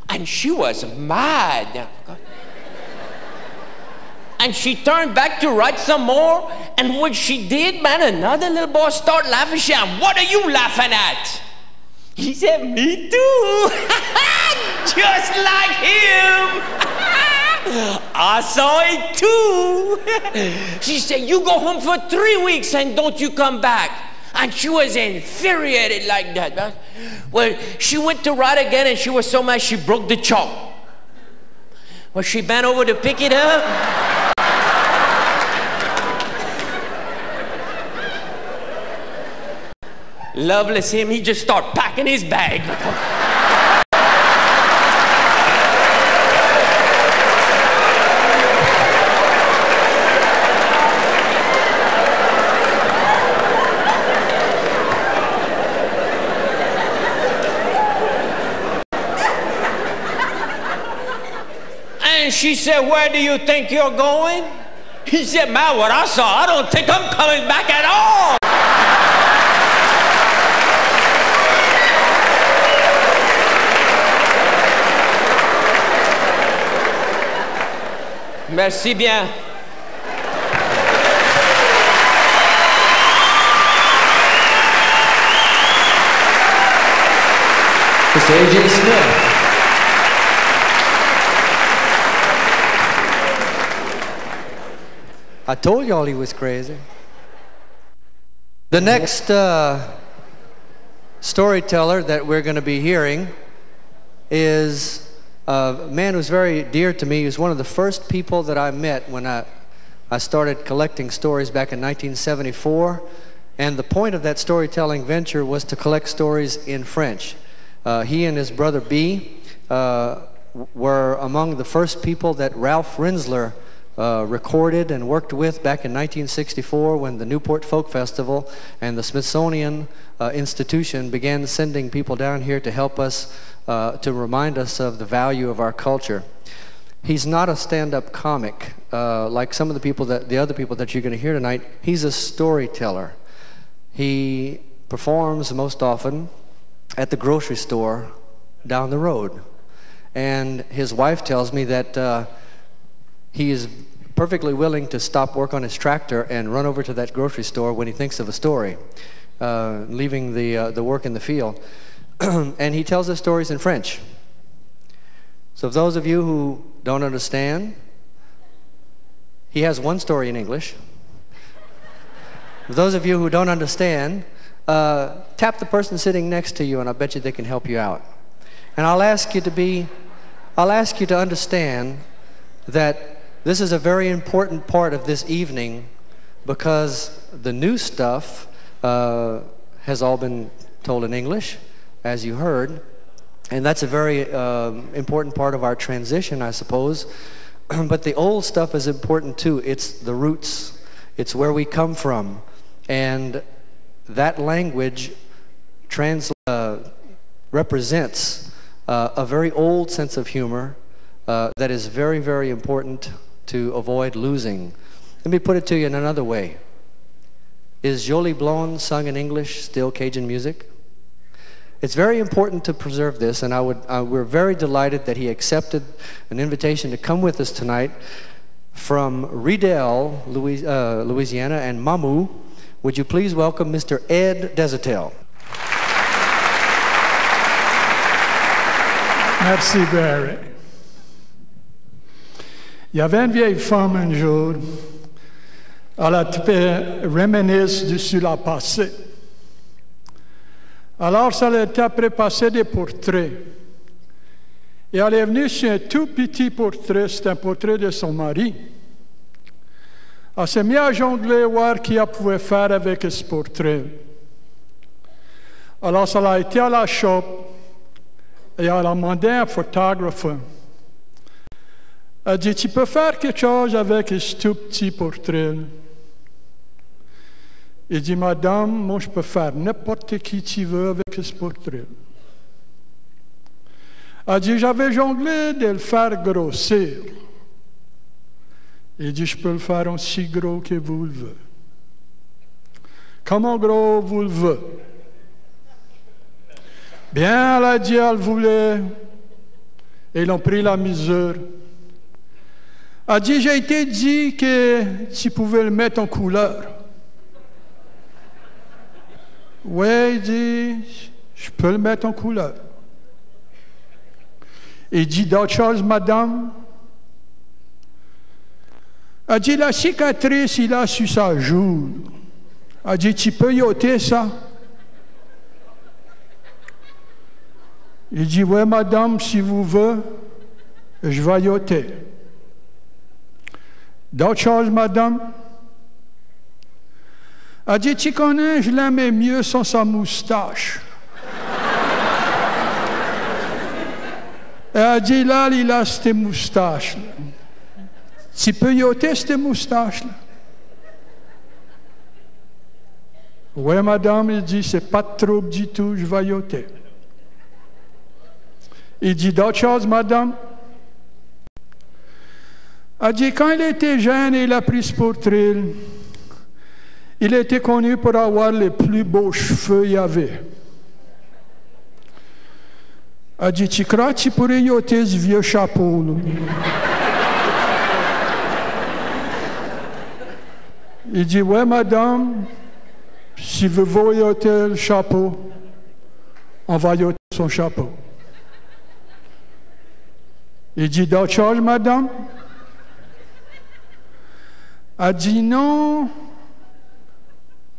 And she was mad. And she turned back to write some more. And when she did, man, another little boy started laughing. She said, what are you laughing at? He said, me too. Just like him. I saw it too. She said, you go home for 3 weeks and don't you come back. And she was infuriated like that. Well, she went to write again and she was so mad she broke the chalk. Was she bent over to pick it up? Loveless him, he just start packing his bag. And she said, where do you think you're going? He said, man, what I saw, I don't think I'm coming back at all. Merci bien. Mr. A.J. Smith. I told y'all he was crazy. The next storyteller that we're going to be hearing is a man who's very dear to me. He was one of the first people that I met when I started collecting stories back in 1974. And the point of that storytelling venture was to collect stories in French. He and his brother B were among the first people that Ralph Rinsler recorded and worked with back in 1964 when the Newport Folk Festival and the Smithsonian Institution began sending people down here to help us, to remind us of the value of our culture. He's not a stand-up comic like some of the other people that you're going to hear tonight. He's a storyteller. He performs most often at the grocery store down the road. And his wife tells me that he is perfectly willing to stop work on his tractor and run over to that grocery store when he thinks of a story, leaving the work in the field. And he tells us stories in French. So for those of you who don't understand, he has one story in English. For those of you who don't understand, tap the person sitting next to you and I bet you they can help you out. And I'll ask you to understand that this is a very important part of this evening because the new stuff has all been told in English, as you heard, and that's a very important part of our transition, I suppose. But the old stuff is important too. It's the roots. It's where we come from. And that language represents a very old sense of humor that is very, very important to avoid losing. Let me put it to you in another way. Is Jolie Blonde sung in English still Cajun music? It's very important to preserve this, and we're very delighted that he accepted an invitation to come with us tonight from Riedel, Louisiana, and Mamou. Would you please welcome Mr. Ed Desautels? Merci, Barry. Il y avait une vieille femme un jour, elle a reminisce sur la passé. Alors, ça a été après passer des portraits. Et elle est venue sur un tout petit portrait, c'est un portrait de son mari. Elle s'est mise à jongler, voir qui elle pouvait faire avec ce portrait. Alors, ça a été à la shop et elle a demandé à un photographe. Elle dit, tu peux faire quelque chose avec ce tout petit portrait? Il dit, madame, moi je peux faire n'importe qui tu veux avec ce portrait. Elle dit, j'avais jonglé de le faire grossir. Il dit, je peux le faire aussi gros que vous le voulez. Comment gros vous le voulez? Bien, elle a dit, elle voulait. Et ils ont pris la mesure. Elle dit, j'ai été dit que tu pouvais le mettre en couleur. Oui, il dit, je peux le mettre en couleur. Il dit d'autres choses, madame. Elle dit, la cicatrice, il a sur sa joue. Elle dit, tu peux y ôter ça? Il dit, oui, madame, si vous voulez. Je vaillotais. D'autres choses, madame? Elle dit, tu connais, je l'aimais mieux sans sa moustache. Et elle dit, là, il a cette moustache. Tu peux y ôter cette moustache-là? Oui, madame, il dit, c'est pas de trouble du tout, je vais y ôter. Il dit d'autres choses, madame? Elle dit, quand il était jeune, il a pris ce portrait. Il était connu pour avoir les plus beaux cheveux qu'il y avait. Elle dit, tu crois que tu pourrais y ôter ce vieux chapeau, là? Il dit, ouais, madame, si vous voulez y ôter le chapeau, on va y ôter son chapeau. Il dit d'autres choses, madame? Elle dit non.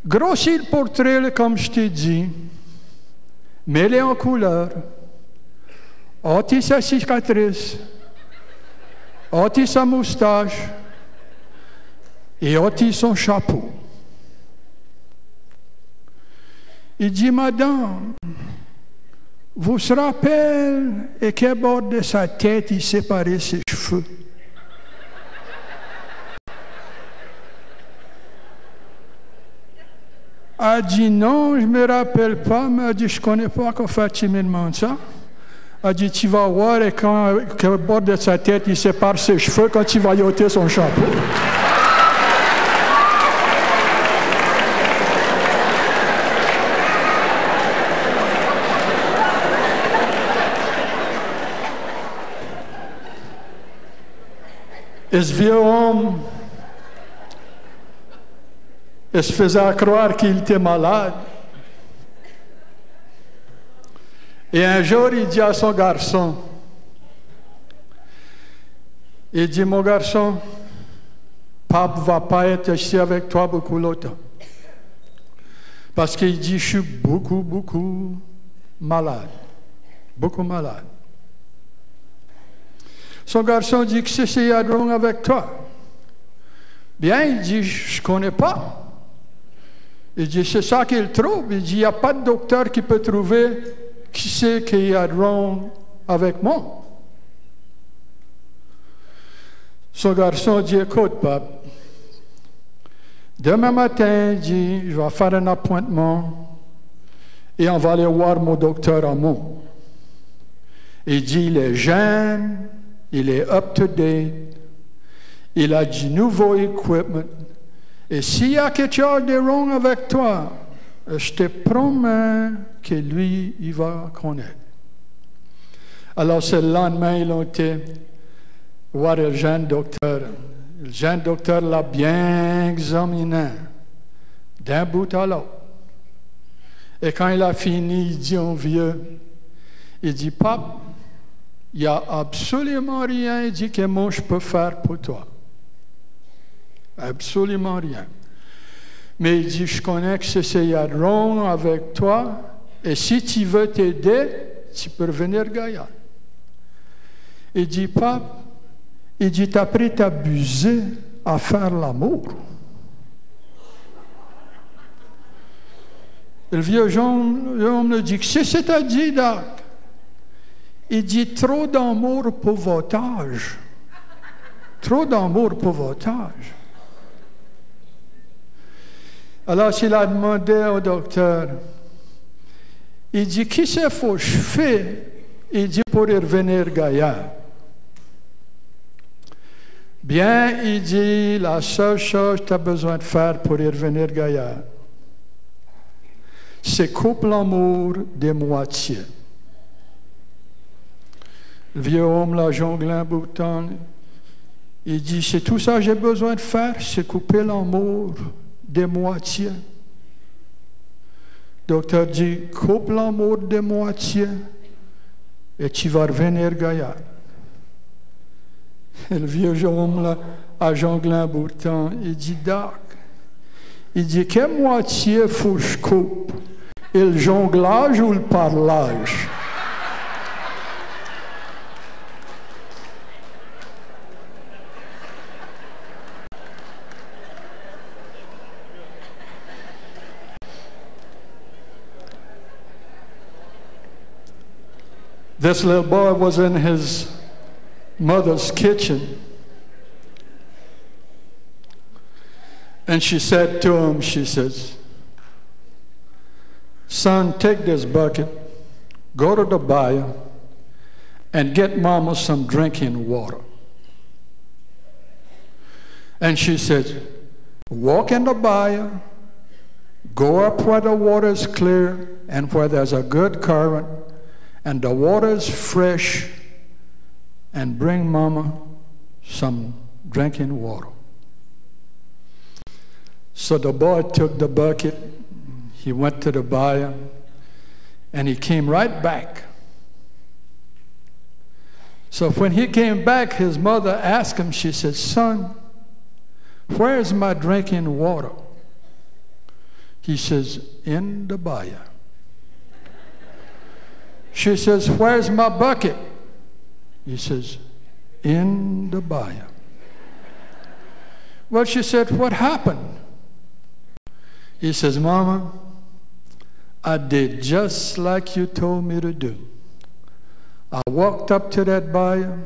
Grossis le portrait, comme je t'ai dit. Mets-le en couleur. Ôtez sa cicatrice. Ôtez sa moustache. Et ôtez son chapeau. Il dit, madame, vous se rappelez à quel bord de sa tête il séparait ses cheveux? Elle dit non, je ne me rappelle pas, mais elle dit, je ne connais pas qu'on fait timidement ça. Elle dit, tu vas voir à quel bord de sa tête il sépare ses cheveux quand il va y ôter son chapeau. Et ce vieux homme, il se faisait croire qu'il était malade. Et un jour, il dit à son garçon, il dit, mon garçon, Pape ne va pas être ici avec toi beaucoup longtemps. Parce qu'il dit, je suis beaucoup malade. Beaucoup malade. Son garçon dit, qu'est-ce qu'il y a de wrong avec toi? Bien, il dit, je ne connais pas. Il dit, c'est ça qu'il trouve. Il dit, il n'y a pas de docteur qui peut trouver qui c'est qu'il y a de wrong avec moi. Son garçon dit, écoute, pape, demain matin, il dit, je vais faire un appointement et on va aller voir mon docteur à moi. Il dit, il est jeune, il est up-to-date, il a du nouveau equipment. Et s'il y a quelque chose de wrong avec toi, je te promets que lui, il va connaître. Alors, c'est le lendemain, ils ont été voir le jeune docteur. Le jeune docteur l'a bien examiné, d'un bout à l'autre. Et quand il a fini, il dit au vieux, il dit, Pape, il n'y a absolument rien, il dit, que moi je peux faire pour toi. Absolument rien. Mais il dit, je connais que c'est y a de wrong avec toi, et si tu veux t'aider, tu peux revenir Gaillard. Il dit, Pape, il dit, t'as pris t'abuser à faire l'amour. Le vieux homme me dit, qu'est-ce que c'est à dire, Doc? Il dit, trop d'amour pour votre âge. Trop d'amour pour votre âge. Alors, il a demandé au docteur, il dit, qu'est-ce qu'il faut que je fais? Il dit, pour y revenir Gaillard. Bien, il dit, la seule chose que tu as besoin de faire pour y revenir Gaillard, c'est coupe l'amour des moitiés. Le vieux homme l'a jonglé un bout de temps. Il dit, c'est tout ça que j'ai besoin de faire, c'est couper l'amour des moitiés. Le docteur dit, coupe l'amour des moitiés et tu vas revenir Gaillard. Et le vieux homme là, a jonglé un bout de temps. Il dit, Doc, il dit, quelle moitié faut que je coupe? Et le jonglage ou le parlage? This little boy was in his mother's kitchen. And she said to him, she says, son, take this bucket, go to the bayou, and get mama some drinking water. And she said, walk in the bayou, go up where the water is clear and where there's a good current and the water is fresh, and bring mama some drinking water. So the boy took the bucket, he went to the bayou, and he came right back. So when he came back, his mother asked him, she said, son, where's my drinking water? He says, in the bayou. She says, where's my bucket? He says, in the bayou. Well, she said, what happened? He says, Mama, I did just like you told me to do. I walked up to that bayou,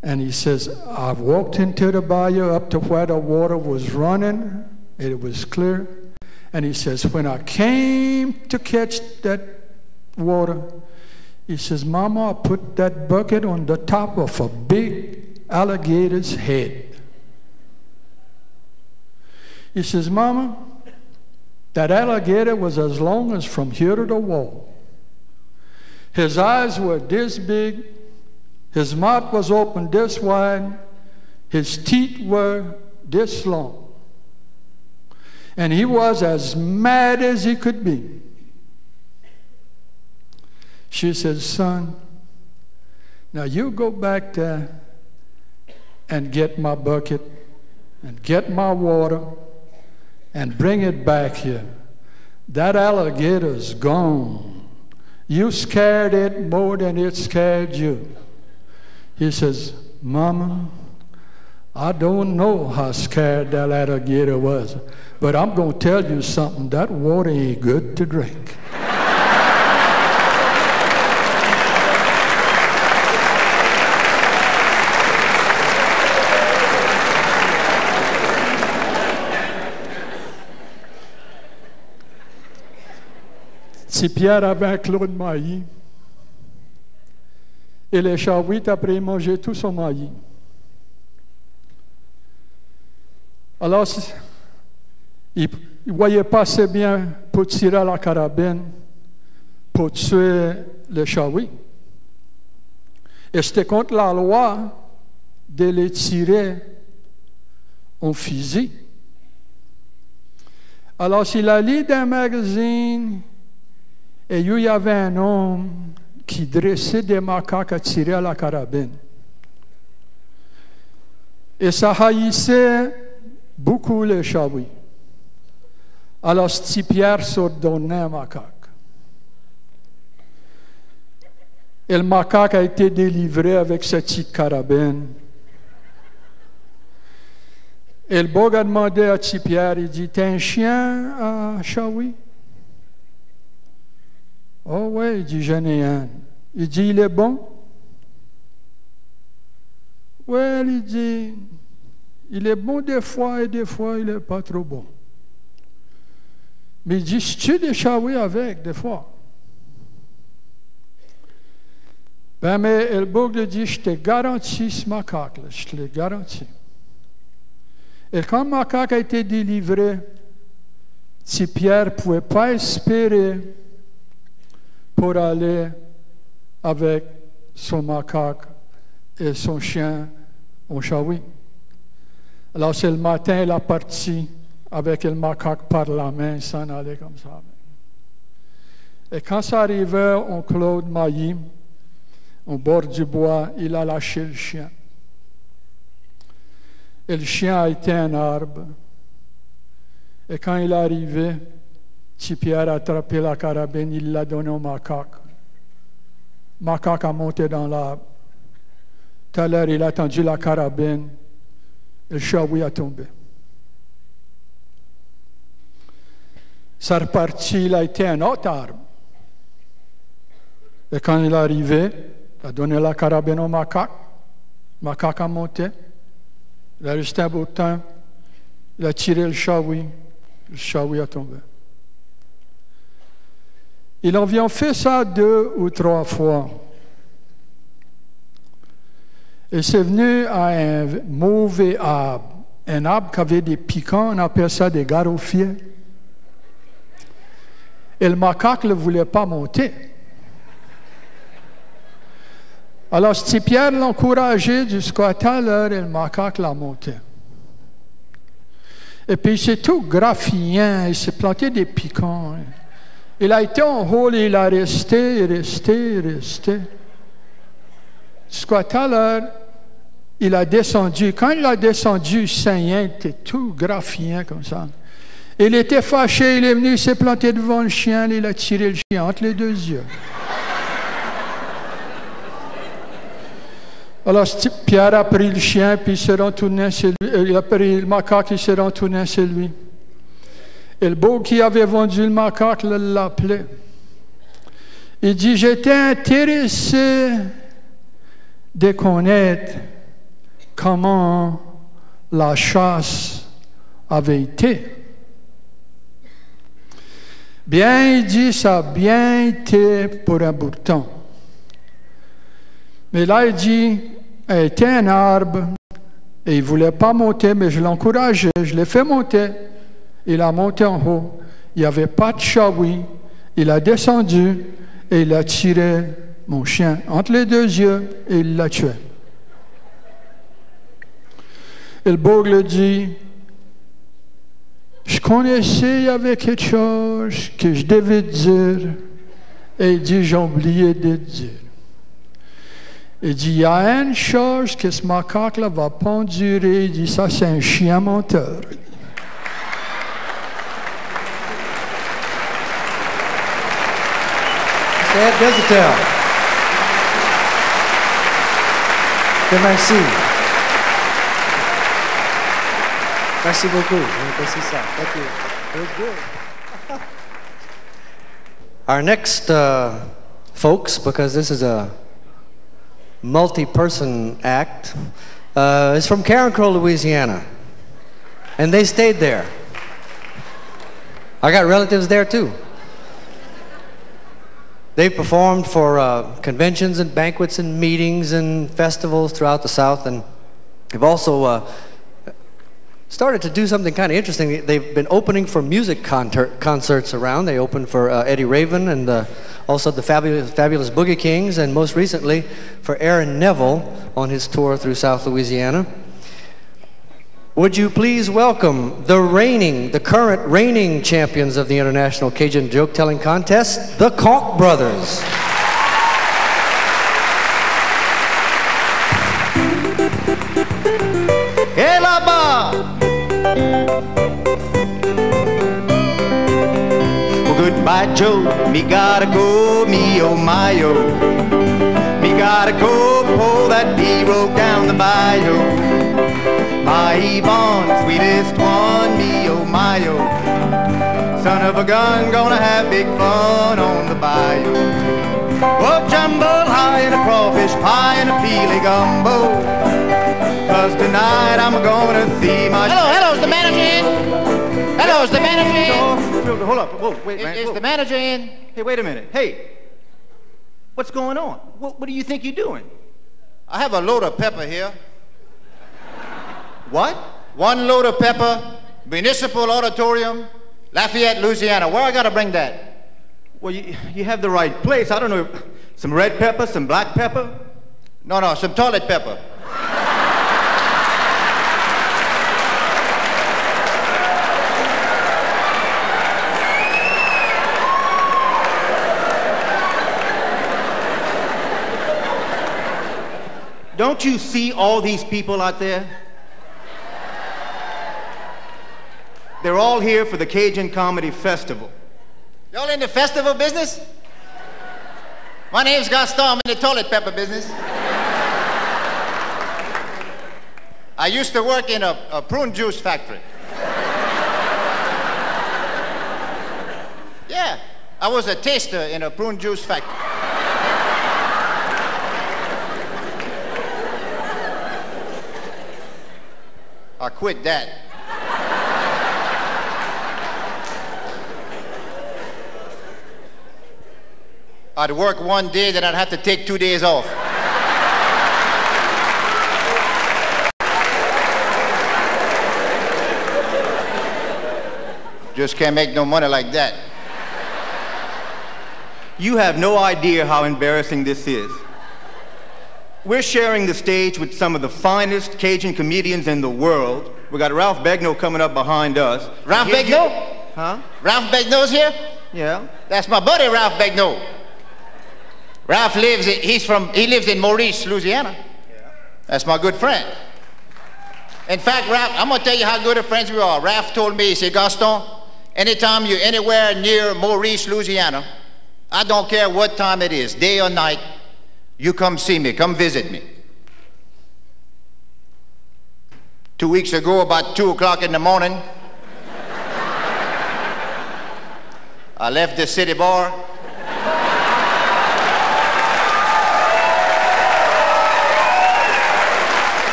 and he says, I walked into the bayou up to where the water was running, it was clear, and he says, when I came to catch that water, he says, Mama, I put that bucket on the top of a big alligator's head. He says, Mama, that alligator was as long as from here to the wall. His eyes were this big, his mouth was open this wide, his teeth were this long. And he was as mad as he could be. She says, son, now you go back there and get my bucket and get my water and bring it back here. That alligator's gone. You scared it more than it scared you. He says, Mama, I don't know how scared that alligator was, but I'm going to tell you something. That water ain't good to drink. Si Pierre avait un clos de maillis, et les chaouites, après, ils mangeaient tout son maillis. Alors, il ne voyait pas assez bien pour tirer à la carabine, pour tuer les chaouites. Et c'était contre la loi de les tirer au fusil. Alors, s'il a lu dans un magazine, et il y avait un homme qui dressait des macaques à tirer à la carabine. Et ça haïssait beaucoup les chaouis. Alors, ce Pierre s'ordonnait un macaque. Et le macaque a été délivré avec cette petite carabine. Et le bogue a demandé à Pierre, il dit, t'es un chien à chaoui? Oh oui, il dit, j'en ai un. Il dit, il est bon? Oui, il dit, il est bon des fois et des fois il n'est pas trop bon. Mais il dit, je tue des chaouis avec, des fois. Ben, mais le bouc dit, je te garantis ce macaque, là, je te le garantis. Et quand le macaque a été délivré, si Pierre ne pouvait pas espérer pour aller avec son macaque et son chien au chaoui. Alors c'est le matin, il est parti avec le macaque par la main, s'en allait comme ça. Et quand ça arrivait au clos de maillis, au bord du bois, il a lâché le chien. Et le chien a été un arbre. Et quand il est arrivé, si Pierre a attrapé la carabine, il l'a donné au macaque. Le macaque a monté dans l'arbre. Tout à l'heure, il a tendu la carabine. Et le chaoui a tombé. Ça repartit, il a été un autre arbre. Et quand il est arrivé, il a donné la carabine au macaque. Le macaque a monté. Il a resté un bout de temps. Il a tiré le chaoui. Le chaoui a tombé. Ils ont fait ça 2 ou 3 fois. Et c'est venu à un mauvais arbre. Un arbre qui avait des piquants, on appelle ça des garoffiers. Et le macaque ne voulait pas monter. Alors, ce Pierre l'a encouragé jusqu'à telle heure et le macaque l'a monté. Et puis, c'est tout graffiant, il s'est planté des piquants. Il a été en haut et il a resté. Jusqu'à telle heure, il a descendu. Quand il a descendu, saignant, il était tout graffiant comme ça. Il était fâché, il est venu, il s'est planté devant le chien, il a tiré le chien entre les 2 yeux. Alors, Pierre a pris le chien, puis il s'est retourné chez lui. Il a pris le macaque, il s'est retourné chez lui. Et le beau qui avait vendu le macaque l'a appelé. Il dit, j'étais intéressé de connaître comment la chasse avait été. Bien, il dit, ça a bien été pour un bout de temps. Mais là, il dit, il était un arbre, et il ne voulait pas monter, mais je l'encourageais, je l'ai fait monter. Il a monté en haut, il n'y avait pas de chaoui, il a descendu, et il a tiré mon chien entre les 2 yeux, et il l'a tué. Et le bourgle dit, je connaissais, il y avait quelque chose que je devais dire, et il dit, j'ai oublié de dire. Il dit, il y a une chose que ce macaque-là va pas endurer. Il dit, ça, c'est un chien menteur. Ed Visitor. Merci. Merci beaucoup. Merci ça. Thank you. It was good. Our next folks, because this is a multi-person act, is from Carencro, Louisiana. And they stayed there. I got relatives there too. They've performed for conventions and banquets and meetings and festivals throughout the South, and they've also started to do something kind of interesting. They've been opening for music concerts around. They opened for Eddie Raven and also the Fabulous Boogie Kings, and most recently for Aaron Neville on his tour through South Louisiana. Would you please welcome the current reigning champions of the International Cajun Joke-Telling Contest, the Conk Brothers. Hey, Laba! Well, goodbye, Joe. Me gotta go, me oh my oh. Me gotta go pull that B-road down the bayou. My Yvonne, sweetest one, me oh my oh. Son of a gun, gonna have big fun on the bayou. Oh, jumble high in a crawfish pie and a feely gumbo. 'Cause tonight I'm gonna see my... Hello, is the manager in? Hello, is the manager in? Hold up, whoa, wait, man. Is the manager in? Hey, wait a minute. Hey, what's going on? What do you think you're doing? I have a load of pepper here. What? 1 load of pepper, Municipal Auditorium, Lafayette, Louisiana. Where I gotta bring that? Well, you have the right place. I don't know, some red pepper, some black pepper? No, some toilet pepper. Don't you see all these people out there? They're all here for the Cajun Comedy Festival. Y'all in the festival business? My name's Gaston. I'm in the toilet pepper business. I used to work in a prune juice factory. Yeah, I was a taster in a prune juice factory. I quit that. I'd work one day, then I'd have to take 2 days off. Just can't make no money like that. You have no idea how embarrassing this is. We're sharing the stage with some of the finest Cajun comedians in the world. We got Ralph Begnaud coming up behind us. Ralph Begnaud? Huh? Ralph Begnaud's here? Yeah. That's my buddy, Ralph Begnaud. Ralph lives in Maurice, Louisiana. Yeah. That's my good friend. In fact, Ralph, I'm gonna tell you how good of friends we are. Ralph told me, he said, Gaston, anytime you're anywhere near Maurice, Louisiana, I don't care what time it is, day or night, you come see me, come visit me. 2 weeks ago, about 2 o'clock in the morning, I left the city bar.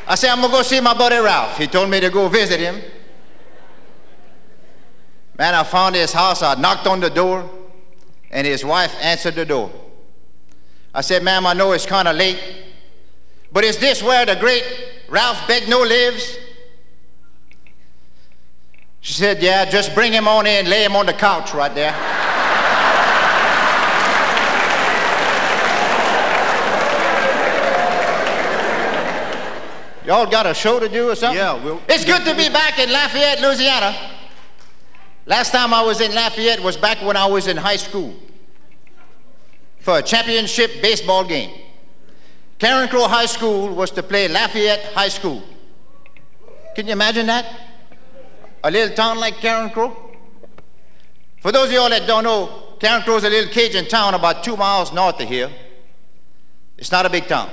I said, I'm gonna go see my buddy Ralph. He told me to go visit him. Man, I found his house. I knocked on the door, and his wife answered the door. I said, ma'am, I know it's kind of late, but is this where the great Ralph Begnaud lives? She said, yeah, just bring him on in, lay him on the couch right there. Y'all got a show to do or something? Yeah. It's good to be back in Lafayette, Louisiana. Last time I was in Lafayette was back when I was in high school for a championship baseball game. Karen Crow High School was to play Lafayette High School. Can you imagine that? A little town like Karen Crow? For those of y'all that don't know, Karen Crow is a little Cajun town about 2 miles north of here. It's not a big town.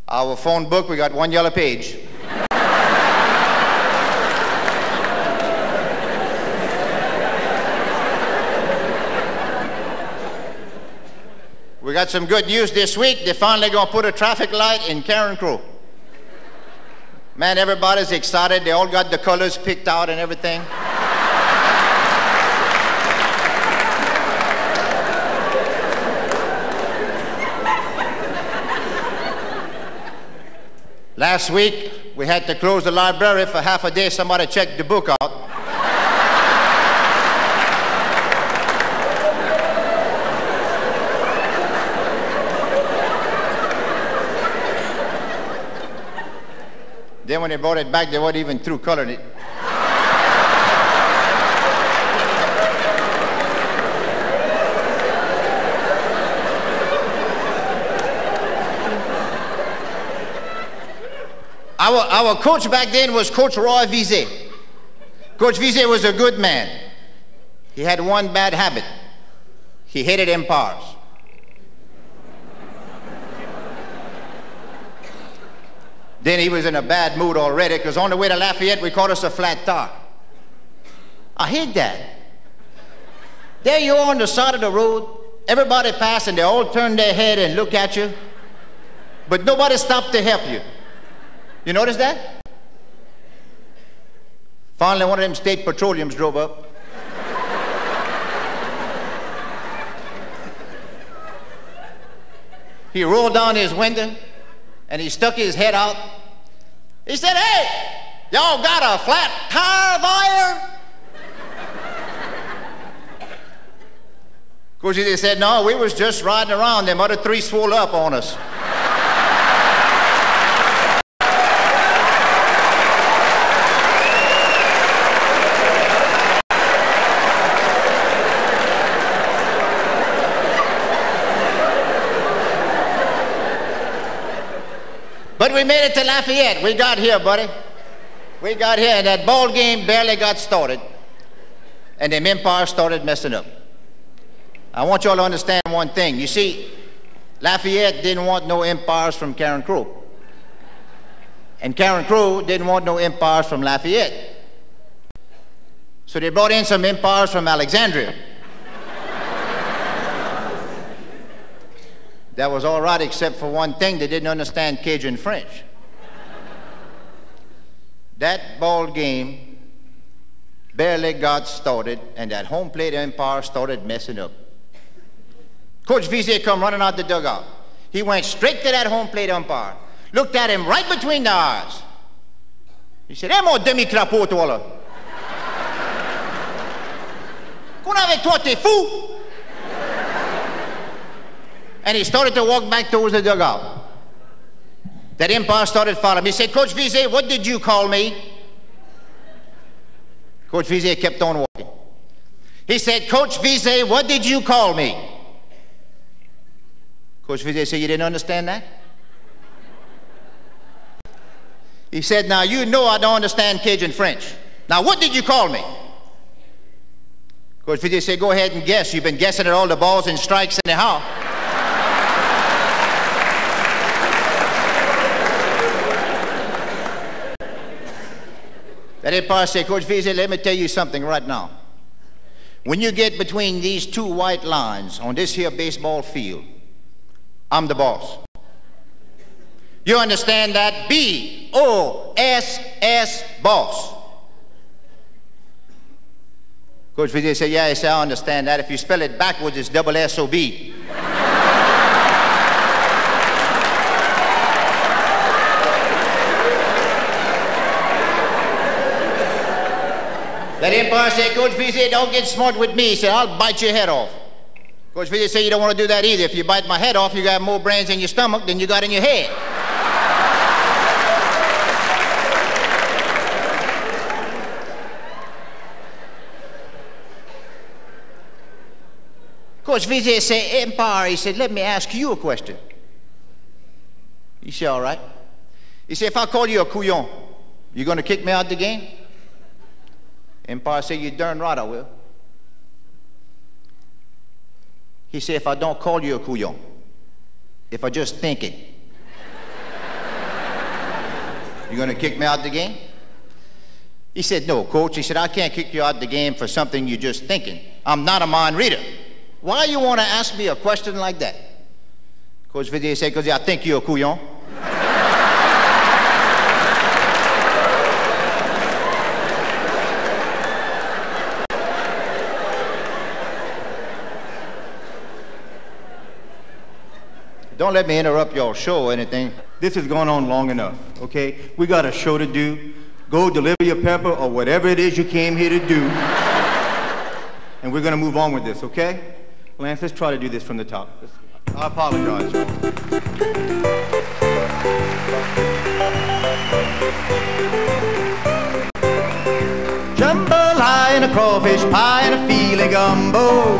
Our phone book, we got 1 yellow page. We got some good news this week. They're finally going to put a traffic light in Karen Crow. Man, everybody's excited. They all got the colors picked out and everything. Last week, we had to close the library for half a day. Somebody checked the book out. Then when they brought it back, they weren't even through coloring it. Our coach back then was Coach Roy Vizet. Coach Vizet was a good man. He had one bad habit. He hated empires. Then he was in a bad mood already, because on the way to Lafayette, we caught us a flat tire. I hate that. There you are on the side of the road, everybody passing, they all turn their head and look at you, but nobody stopped to help you. You notice that? Finally, one of them state petroleums drove up. He rolled down his window and he stuck his head out. He said, hey, y'all got a flat tire there? Of course, he said, no, we was just riding around. Them other three swole up on us. But we made it to Lafayette. We got here, buddy. We got here, and that ball game barely got started, and them empires started messing up. I want y'all to understand one thing. You see, Lafayette didn't want no empires from Karen Crow. And Karen Crow didn't want no empires from Lafayette. So they brought in some empires from Alexandria. That was all right except for one thing. They didn't understand Cajun French. that ball game barely got started, and that home plate umpire started messing up. Coach Vizay come running out the dugout. He went straight to that home plate umpire, looked at him right between the eyes. He said, "Eh, mon demi-crapaud, toi, là. Qu'on avec toi, t'es fou?" And he started to walk back towards the dugout. That umpire started following him. He said, "Coach Vizay, what did you call me?" Coach Vizay kept on walking. He said, "Coach Vizay, what did you call me?" Coach Vizay said, "You didn't understand that?" He said, "Now you know I don't understand Cajun French. Now what did you call me?" Coach Vizay said, "Go ahead and guess. You've been guessing at all the balls and strikes anyhow." That umpire said, "Coach Vizay, let me tell you something right now. When you get between these two white lines on this here baseball field, I'm the boss. You understand that? B-O-S-S, boss." Coach Vizay said, "Yeah," he said, "I understand that. If you spell it backwards, it's double S-O-B." That umpire said, "Coach Vizay, don't get smart with me." He said, "I'll bite your head off." Coach Vizay said, "You don't want to do that either. If you bite my head off, you got more brains in your stomach than you got in your head." Coach Vizay said, "Umpire," he said, "let me ask you a question." He said, "All right." He said, "If I call you a couillon, you going to kick me out the game?" Umpire said, "You darn right I will." He said, "If I don't call you a couillon, if I just think it, you gonna kick me out the game?" He said, "No, coach." He said, "I can't kick you out the game for something you're just thinking. I'm not a mind reader. Why you wanna ask me a question like that?" Coach Vizay said, "Because I think you're a couillon." Don't let me interrupt your show or anything. This has gone on long enough, okay? We got a show to do. Go deliver your pepper or whatever it is you came here to do. And we're gonna move on with this, okay? Lance, let's try to do this from the top. I apologize. Jambalaya and a crawfish pie and a filet gumbo.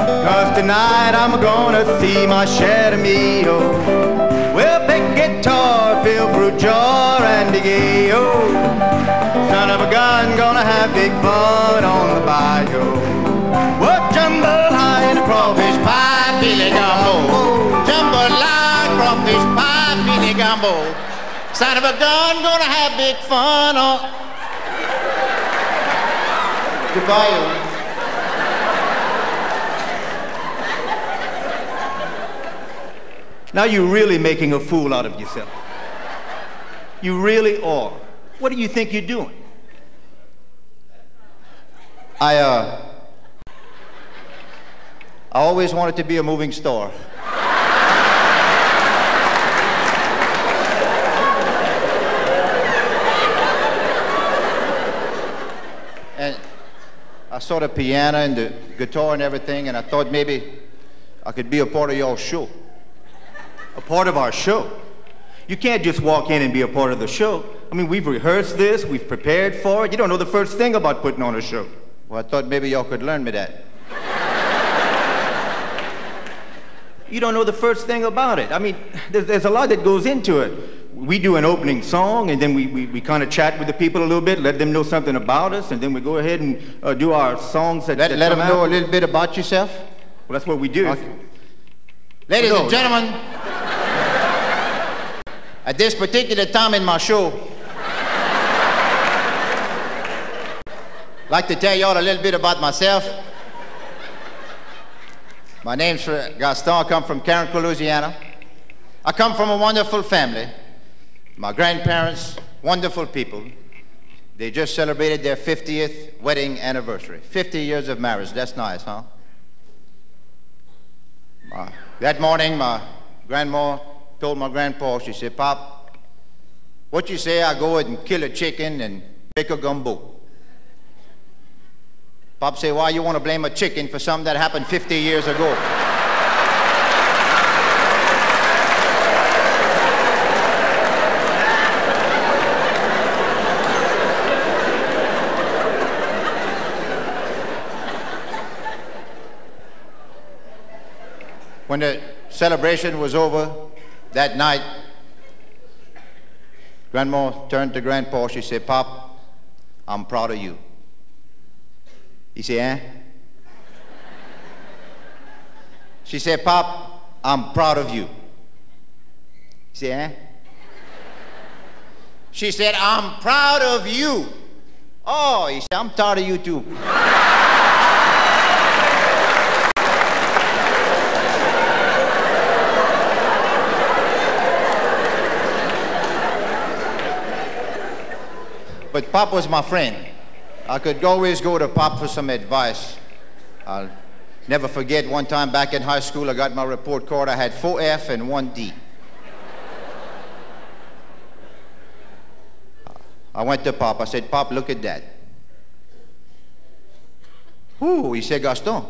'Cause tonight I'm gonna see my Cheramio. Well, big guitar, fill fruit jar, and Begnaud. Son of a gun, gonna have big fun on the bayou. What jambalaya and a crawfish pie, Filet gumbo. Jambalaya, crawfish pie, filet gumbo. Son of a gun, gonna have big fun on the bayou. Now you're really making a fool out of yourself. You really are. What do you think you're doing? I always wanted to be a moving star. And I saw the piano and the guitar and everything, and I thought maybe I could be a part of your show. A part of our show? You can't just walk in and be a part of the show. I mean, we've rehearsed this, we've prepared for it. You don't know the first thing about putting on a show. Well, I thought maybe y'all could learn me that. You don't know the first thing about it. I mean, there's a lot that goes into it. We do an opening song, and then we kind of chat with the people a little bit, let them know something about us, and then we go ahead and do our songs that Let them know a little bit about yourself. Well, that's what we do. Okay. Ladies and gentlemen, at this particular time in my show, I'd like to tell y'all a little bit about myself. My name's Gaston. I come from Carencro, Louisiana. I come from a wonderful family. My grandparents, wonderful people. They just celebrated their 50th wedding anniversary. 50 years of marriage. That's nice, huh? That morning, my grandma told my grandpa, she said, Pop, what you say I go and kill a chicken and make a gumbo? Pop said, why you want to blame a chicken for something that happened 50 years ago? When the celebration was over that night, Grandma turned to Grandpa. She said, Pop, I'm proud of you. He said, eh? She said, Pop, I'm proud of you. He said, eh? She said, I'm proud of you. Oh, he said, I'm proud of you too. But Pop was my friend. I could always go to Pop for some advice. I'll never forget one time back in high school, I got my report card. I had 4 F and 1 D. I went to Pop. I said, Pop, look at that. Ooh, he said, Gaston,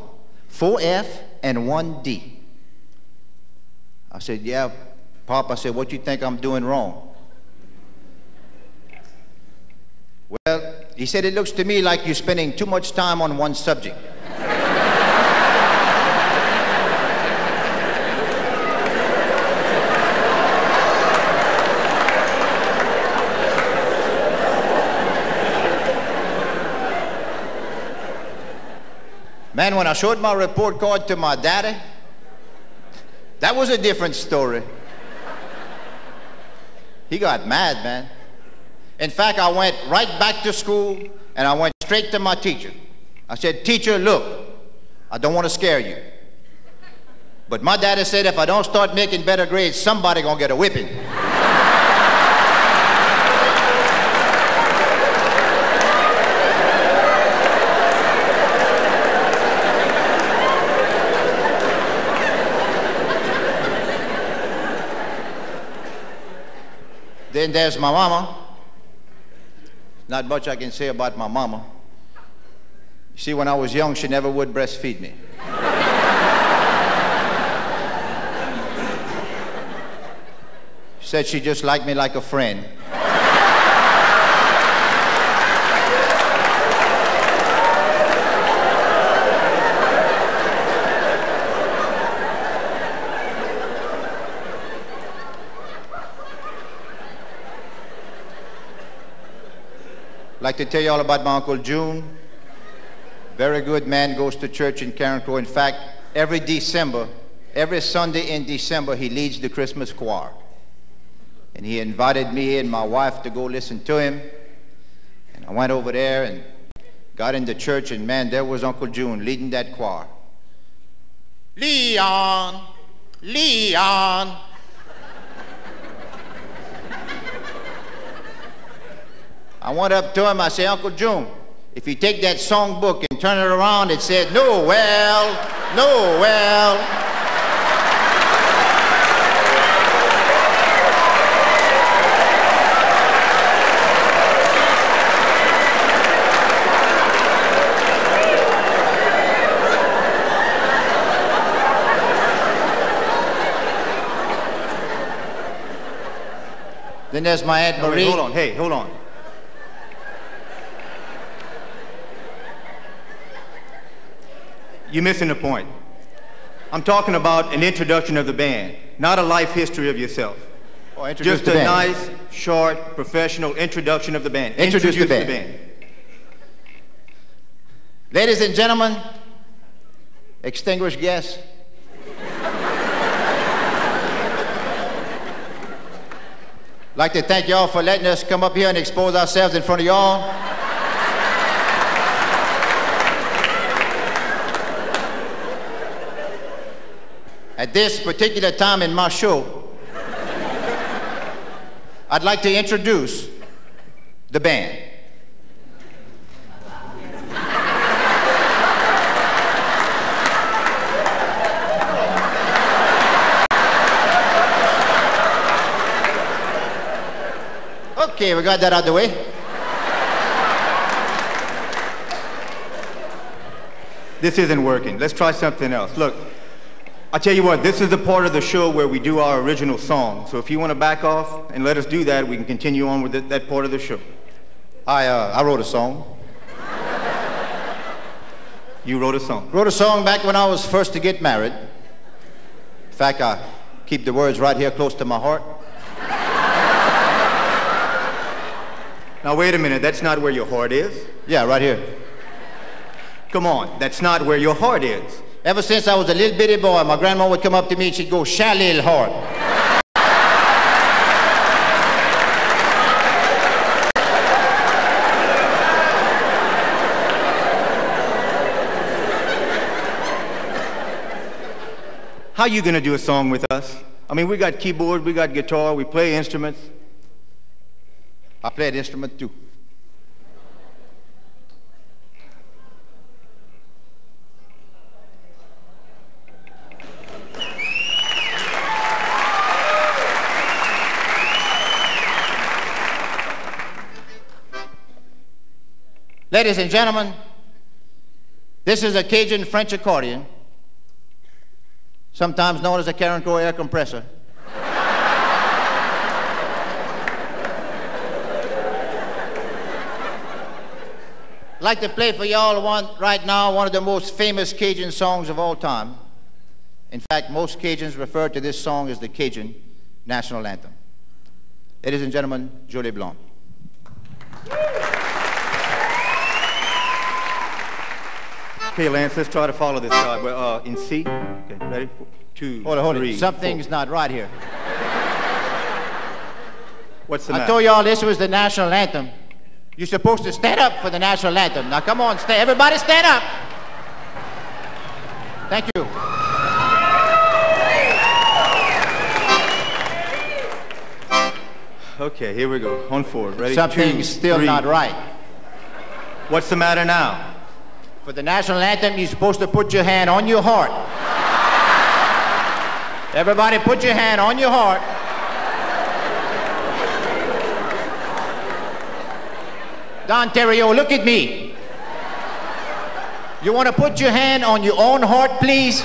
4 F and 1 D. I said, yeah, Pop. I said, what you think I'm doing wrong? Well, he said, it looks to me like you're spending too much time on one subject. Man, when I showed my report card to my daddy, that was a different story. He got mad, man. In fact, I went right back to school and I went straight to my teacher. I said, teacher, look, I don't want to scare you. But my daddy said if I don't start making better grades, somebody gonna get a whipping. Then there's my mama. Not much I can say about my mama. You see, when I was young, she never would breastfeed me. She said she just liked me like a friend. I'd like to tell you all about my Uncle June. Very good man, goes to church in Carencro. In fact, every December, every Sunday in December, he leads the Christmas choir. And he invited me and my wife to go listen to him. And I went over there and got in the church, and man, there was Uncle June leading that choir. Leon, Leon. I went up to him, I said, Uncle June, if you take that song book and turn it around, it said, Noel, Noel. Then there's my Aunt Marie. Wait, hold on, hey, hold on. You're missing the point. I'm talking about an introduction of the band, not a life history of yourself. Oh, just a nice, short, professional introduction of the band. Introduce the band. Ladies and gentlemen, extinguished guests, I'd like to thank y'all for letting us come up here and expose ourselves in front of y'all. At this particular time in my show, I'd like to introduce the band. Okay, we got that out of the way. This isn't working. Let's try something else. Look, I'll tell you what, this is the part of the show where we do our original song. So if you want to back off and let us do that, we can continue on with that part of the show. I wrote a song. You wrote a song? Wrote a song back when I was first to get married. In fact, I keep the words right here close to my heart. Now wait a minute, that's not where your heart is? Yeah, right here. Come on, that's not where your heart is. Ever since I was a little bitty boy, my grandma would come up to me and she'd go, "Shy little heart." How you gonna do a song with us? I mean, we got keyboard, we got guitar, we play instruments. I play the instrument too. Ladies and gentlemen, this is a Cajun French accordion, sometimes known as a Karen Crowe air compressor. I'd like to play for y'all right now one of the most famous Cajun songs of all time. In fact, most Cajuns refer to this song as the Cajun national anthem. Ladies and gentlemen, Jolie Blanc. Okay, Lance, let's try to follow this guy. We're in C. Okay, ready? 2, Hold on. 3, Something's 4. not right here. What's the I matter? told y'all this was the national anthem. You're supposed to stand up for the national anthem. Now come on, everybody stand up. Thank you. Okay, here we go. On 4. Ready? Something's 2, still 3. not right. What's the matter now? For the national anthem, you're supposed to put your hand on your heart. Everybody put your hand on your heart. Don Terrio, look at me. You want to put your hand on your own heart, please?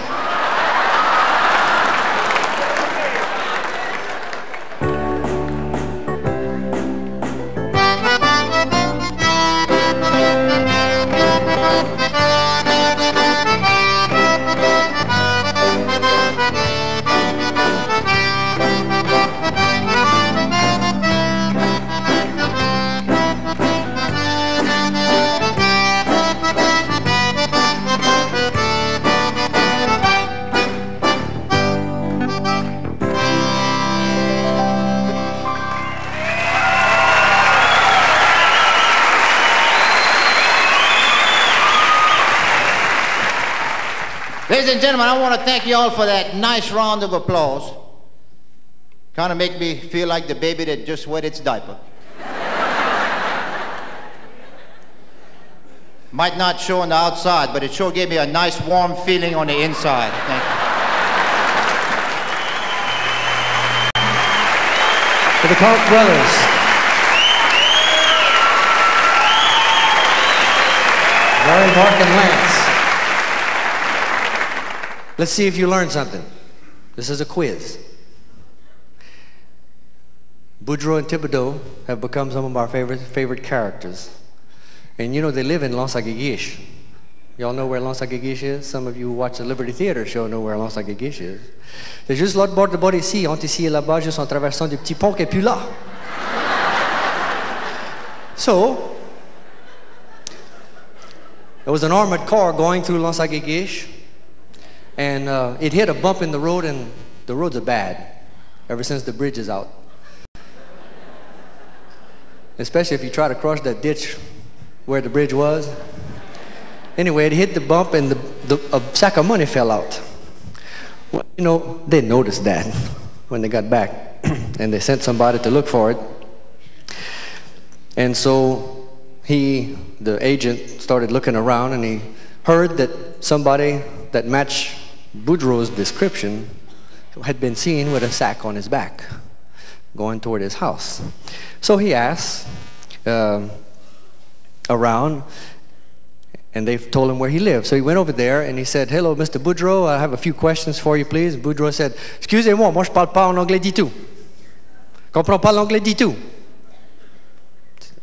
Ladies and gentlemen, I want to thank you all for that nice round of applause. Kind of make me feel like the baby that just wet its diaper. Might not show on the outside, but it sure gave me a nice warm feeling on the inside. Thank you. For the Koch brothers. Larry, Mark, and Lance. Let's see if you learned something. This is a quiz. Boudreaux and Thibodeau have become some of our favorite characters. And you know they live in L'Anse-à-Guigiche. Y'all know where L'Anse-à-Guigiche is? Some of you who watch the Liberty Theater show know where L'Anse-à-Guigiche is. C'est juste l'autre bord de bord ici, entre ici et là-bas, juste en traversant du petit pont qui est plus là. So, there was an armored car going through L'Anse-à-Guigiche, and it hit a bump in the road, and the roads are bad ever since the bridge is out. Especially if you try to cross that ditch where the bridge was. Anyway, it hit the bump, and a sack of money fell out. Well, you know, they noticed that when they got back, and they sent somebody to look for it. And so the agent started looking around, and he heard that somebody that matched Boudreaux's description had been seen with a sack on his back. going toward his house. So he asks around, and they told him where he lived. So he went over there and he said, "Hello, Mr. Boudreau, I have a few questions for you, please." Boudreau said, "Excusez-moi, moi je parle pas en anglais du tout. Comprends pas l'anglais du tout."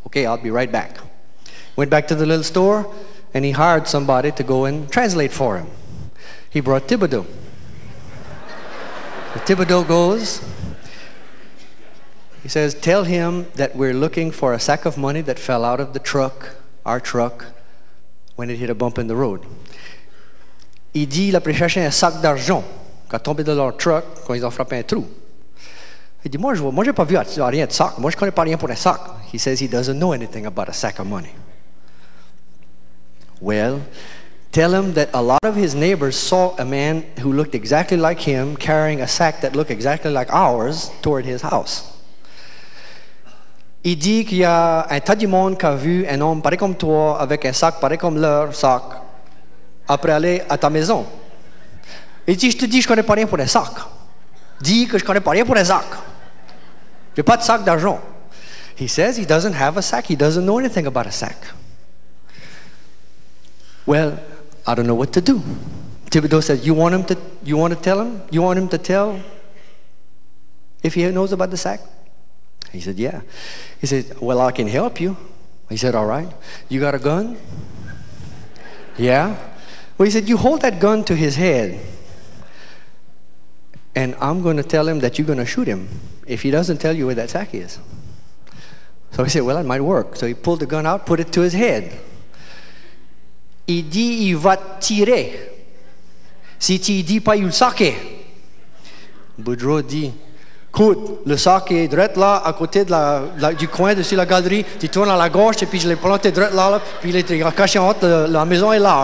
"Okay, I'll be right back." Went back to the little store and he hired somebody to go and translate for him. He brought Thibodeau. Thibodeau goes, he says, "Tell him that we're looking for a sack of money that fell out of the truck, our truck, when it hit a bump in the road." Il dit, il a pris chercher un sac d'argent qui a tombé de leur truck quand ils ont frappé un trou. Il dit, moi j'ai pas vu rien de sac. Moi je connais pas rien pour un sac. He says he doesn't know anything about a sack of money. Well, tell him that a lot of his neighbors saw a man who looked exactly like him carrying a sack that looked exactly like ours toward his house. Il dit qu'il y a un tas de monde qui a vu un homme pareil comme toi, avec un sac pareil comme leur sac, après aller à ta maison. Il dit, je te dis, je connais pas rien pour un sac. Dis que je connais pas rien pour un sac. J'ai pas de sac d'argent. He says he doesn't have a sack. He doesn't know anything about a sack. Well, I don't know what to do. Thibodeau said, you want to tell him? You want him to tell if he knows about the sack? He said, yeah. He said, well, I can help you. He said, all right. You got a gun? Yeah. Well, he said, you hold that gun to his head, and I'm going to tell him that you're going to shoot him if he doesn't tell you where that sack is. So he said, well, that might work. So he pulled the gun out, put it to his head. Il dit, il va tirer. Si tu dis pas, il le sac. Boudreau dit, écoute, le sac est droit là, à côté de du coin de sur la galerie. Tu tournes à la gauche et puis je l'ai planté droit là, puis il est caché en haut, la maison est là.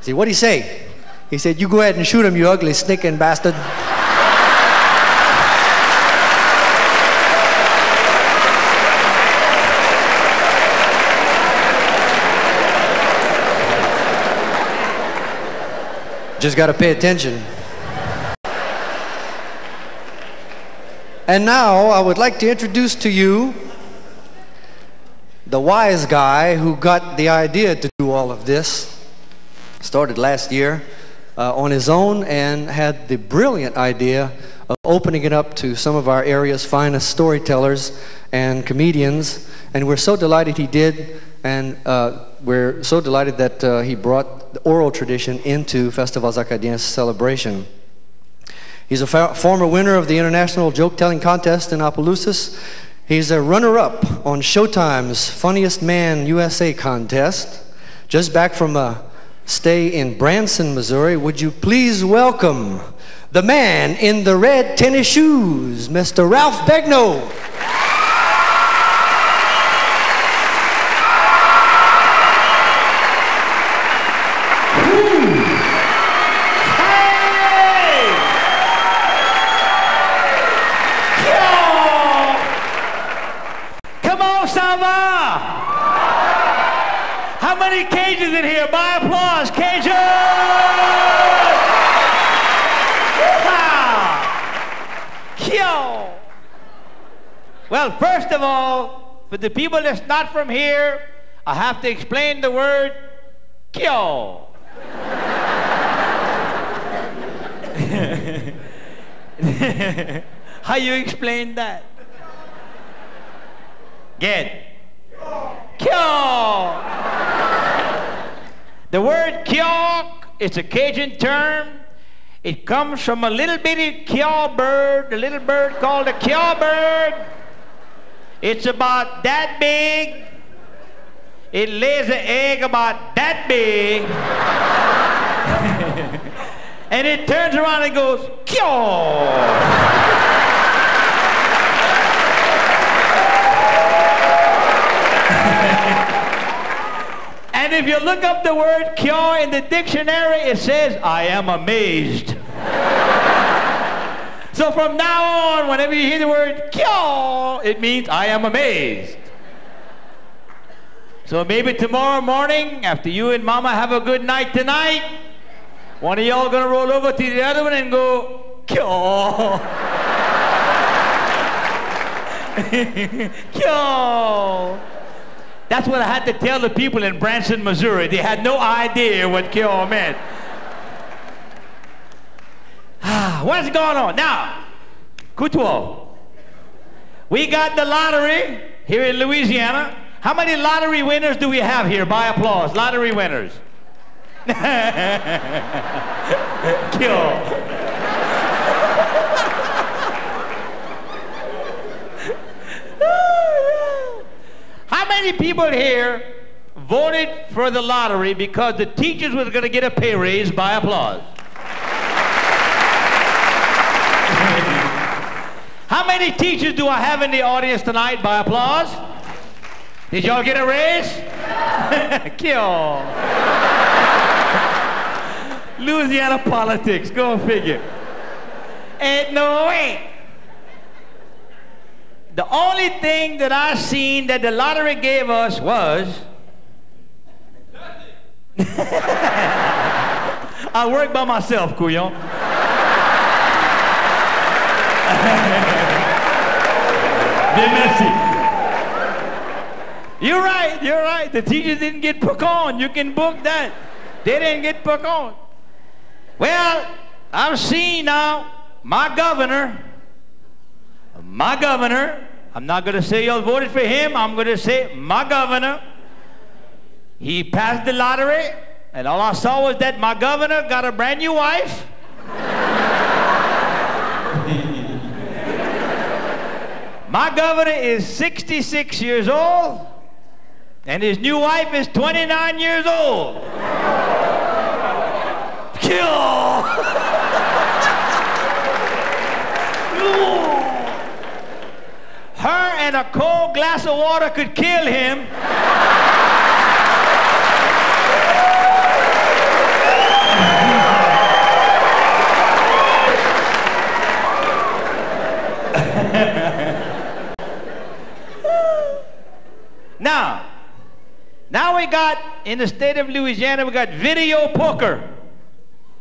See, what did he say? He said, you go ahead and shoot him, you ugly sneaking bastard. Just got to pay attention. And now I would like to introduce to you the wise guy who got the idea to do all of this. Started last year on his own and had the brilliant idea of opening it up to some of our area's finest storytellers and comedians. And we're so delighted he did, and we're so delighted that he brought the oral tradition into Festivals Acadiens celebration. He's a former winner of the International Joke-Telling Contest in Opelousas. He's a runner-up on Showtime's Funniest Man USA contest. Just back from a stay in Branson, Missouri. Would you please welcome the man in the red tennis shoes, Mr. Ralph Begnaud. How many Cajuns in here? By applause, Cajun! Wow! Kee-Yaw! Well, first of all, for the people that's not from here, I have to explain the word Kee-Yaw. How you explain that? Get. Kee-Yaw! The word Kee-Yaw is a Cajun term. It comes from a little bitty Kee-Yaw bird, a little bird called a Kee-Yaw bird. It's about that big. It lays an egg about that big. And it turns around and goes, Kee-Yaw! And if you look up the word Kee-Yaw in the dictionary, it says, I am amazed. So from now on, whenever you hear the word Kee-Yaw, it means I am amazed. So maybe tomorrow morning, after you and Mama have a good night tonight, one of y'all gonna roll over to the other one and go, Kee-Yaw. Kee-Yaw. That's what I had to tell the people in Branson, Missouri. They had no idea what Kee-Yaw meant. What's going on? Now, Kutwo, we got the lottery here in Louisiana. How many lottery winners do we have here? By applause, lottery winners. Kee-Yaw. How many people here voted for the lottery because the teachers were going to get a pay raise? By applause. How many teachers do I have in the audience tonight? By applause. Did y'all get a raise? Kee-Yaw. Louisiana politics, go figure. Ain't no way. The only thing that I seen that the lottery gave us was I work by myself, Kee-Yaw. You're right, you're right. The teachers didn't get put on. You can book that. They didn't get put on. Well, I've seen now my governor, I'm not going to say y'all voted for him, I'm going to say my governor, he passed the lottery, and all I saw was that my governor got a brand new wife. My governor is 66 years old, and his new wife is 29 years old. Kill! Her and a cold glass of water could kill him. Now we got, in the state of Louisiana, we got video poker.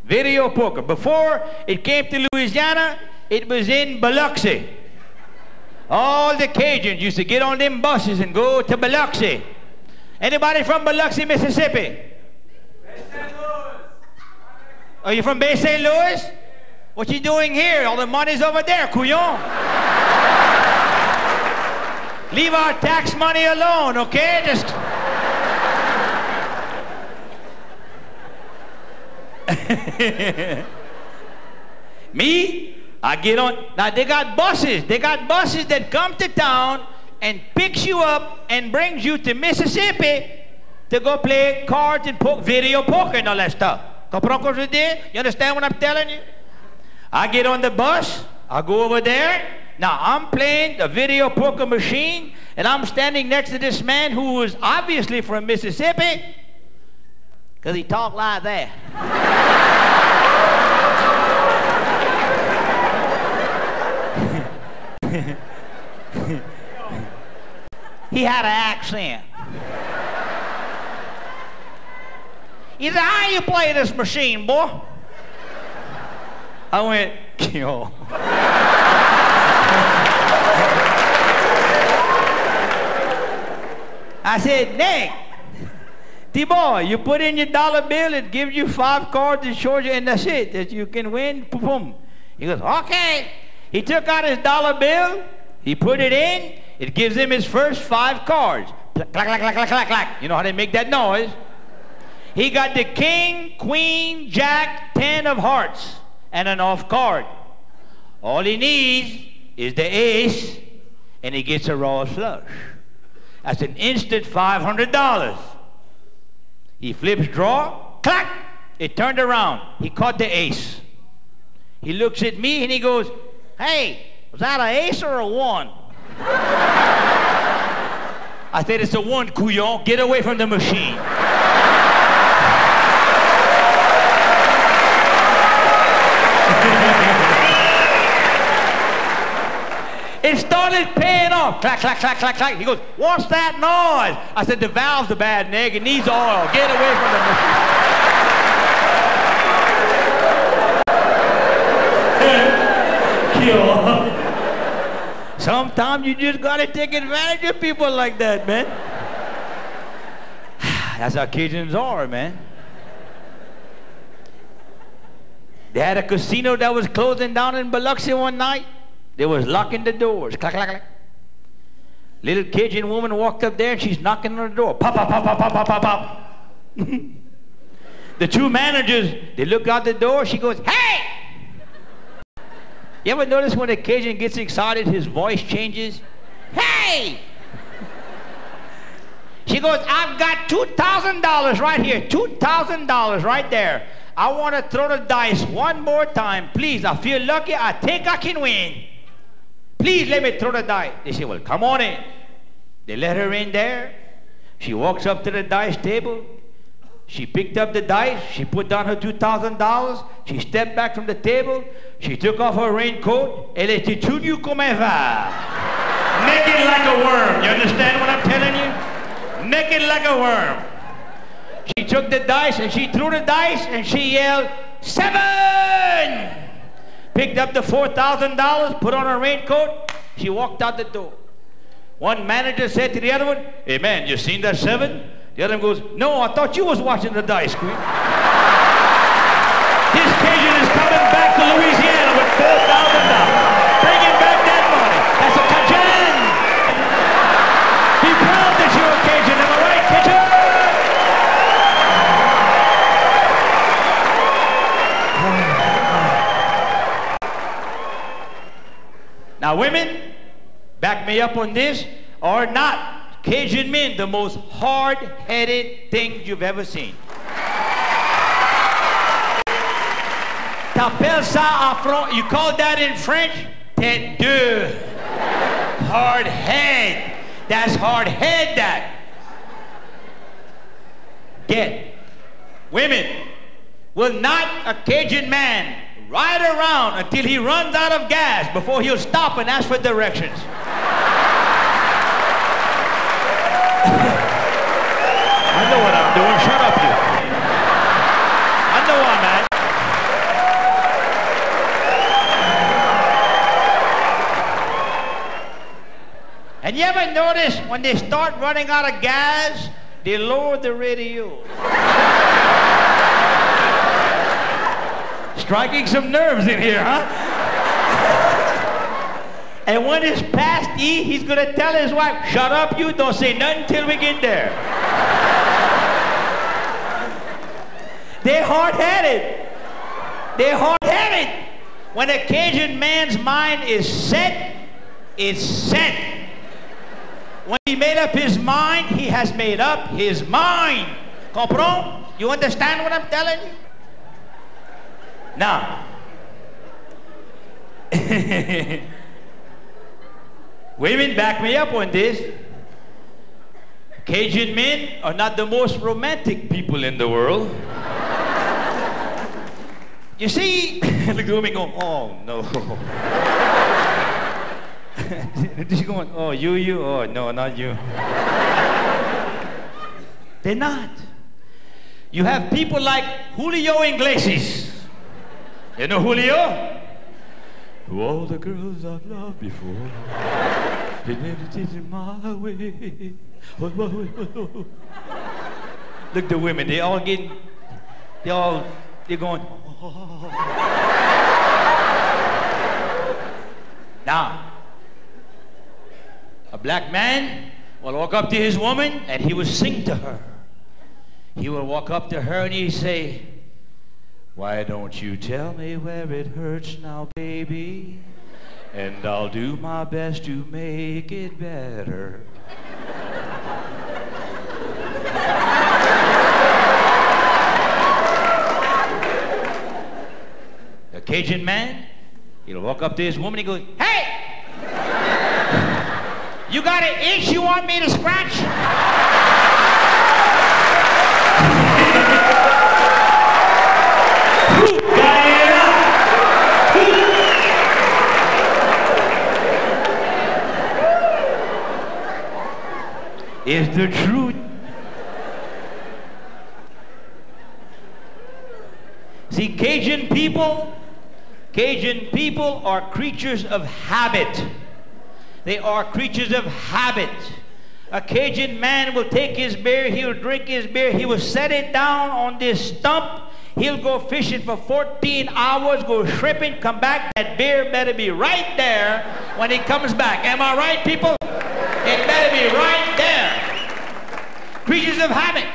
Video poker. Before it came to Louisiana, it was in Biloxi. All the Cajuns used to get on them buses and go to Biloxi. Anybody from Biloxi, Mississippi? Bay St. Louis. Are you from Bay St. Louis? What you doing here? All the money's over there, Kee-Yaw. Leave our tax money alone, okay? Just... Me? I get on. Now they got buses. They got buses that come to town and picks you up and brings you to Mississippi to go play cards and video poker and all that stuff. You understand what I'm telling you? I get on the bus. I go over there. Now I'm playing the video poker machine, and I'm standing next to this man who was obviously from Mississippi, because he talked like that. He had an accent. He said, "How you play this machine, boy?" I went, "Kee-Yaw." I said, "Nick, T-boy, you put in your dollar bill, it gives you 5 cards, it shows you, and that's it, that you can win." Boom. He goes, "Okay." He took out his dollar bill, he put it in, it gives him his first 5 cards. Clack, clack, clack, clack, clack, clack. You know how they make that noise? He got the king, queen, jack, 10 of hearts, and an off card. All he needs is the ace, and he gets a raw flush. That's an instant $500. He flips draw, clack, it turned around. He caught the ace. He looks at me and he goes, "Hey, was that an ace or a 1? I said, "It's a 1, Kee-Yaw. Get away from the machine." It started paying off. Clack, clack, clack, clack, clack. He goes, "What's that noise?" I said, "The valve's a bad neg. It needs oil. Get away from the machine." Sometimes you just gotta take advantage of people like that, man. That's how Cajuns are, man. They had a casino that was closing down in Biloxi one night. They was locking the doors. Clack, clack, clack. Little Cajun woman walked up there and she's knocking on the door. Pop, pop, pop, pop, pop, pop, pop, pop. The two managers, they look out the door. She goes, hey! You ever notice when a Cajun gets excited, his voice changes? Hey! She goes, I've got $2,000 right here. $2,000 right there. I want to throw the dice one more time. Please, I feel lucky. I think I can win. Please let me throw the dice. They say, well, come on in. They let her in there. She walks up to the dice table. She picked up the dice. She put down her $2,000. She stepped back from the table. She took off her raincoat. Elle était tout nue comme un var. Naked like a worm. You understand what I'm telling you? Naked like a worm. She took the dice and she threw the dice and she yelled, 7! Picked up the $4,000, put on her raincoat. She walked out the door. One manager said to the other one, hey man, you seen that 7? The other one goes, no, I thought you was watching the dice, Queen. This Cajun is coming back to Louisiana with $4,000. Bringing back that money. That's a Cajun. Be proud that you're a Cajun. Am I right, Cajun? Now, women, back me up on this, or not. Cajun men, the most hard-headed things you've ever seen. T'appelles ça en français, you call that in French? Tête de. Hard head. That's hard head, that. Get. Women, will not a Cajun man ride around until he runs out of gas before he'll stop and ask for directions. I know what I'm doing. Shut up, you. I know I'm at. And you ever notice when they start running out of gas, they lower the radio. Striking some nerves in here, huh? And when it's past E, he's going to tell his wife, shut up, you, don't say nothing till we get there. They're hard-headed. They're hard-headed. When a Cajun man's mind is set, it's set. When he made up his mind, he has made up his mind. Comprends? You understand what I'm telling you? Now, women, back me up on this. Cajun men are not the most romantic people in the world. You see, look at women going, oh no. She's going, oh, you, oh no, not you. They're not. You have people like Julio Iglesias. You know Julio? To all the girls I've loved before, they never did it my way. Look, the women, they're going, oh. Now, a black man will walk up to his woman and he will sing to her. He will walk up to her and he'll say, why don't you tell me where it hurts now, baby? And I'll do my best to make it better. The Cajun man, he'll walk up to his woman and he goes, hey! You got an itch you want me to scratch? It's the truth. See, Cajun people are creatures of habit. They are creatures of habit. A Cajun man will take his beer, he'll drink his beer, he will set it down on this stump, he'll go fishing for 14 hours, go shrimping, come back. That beer better be right there when he comes back. Am I right, people? It better be right there. Creatures of habit.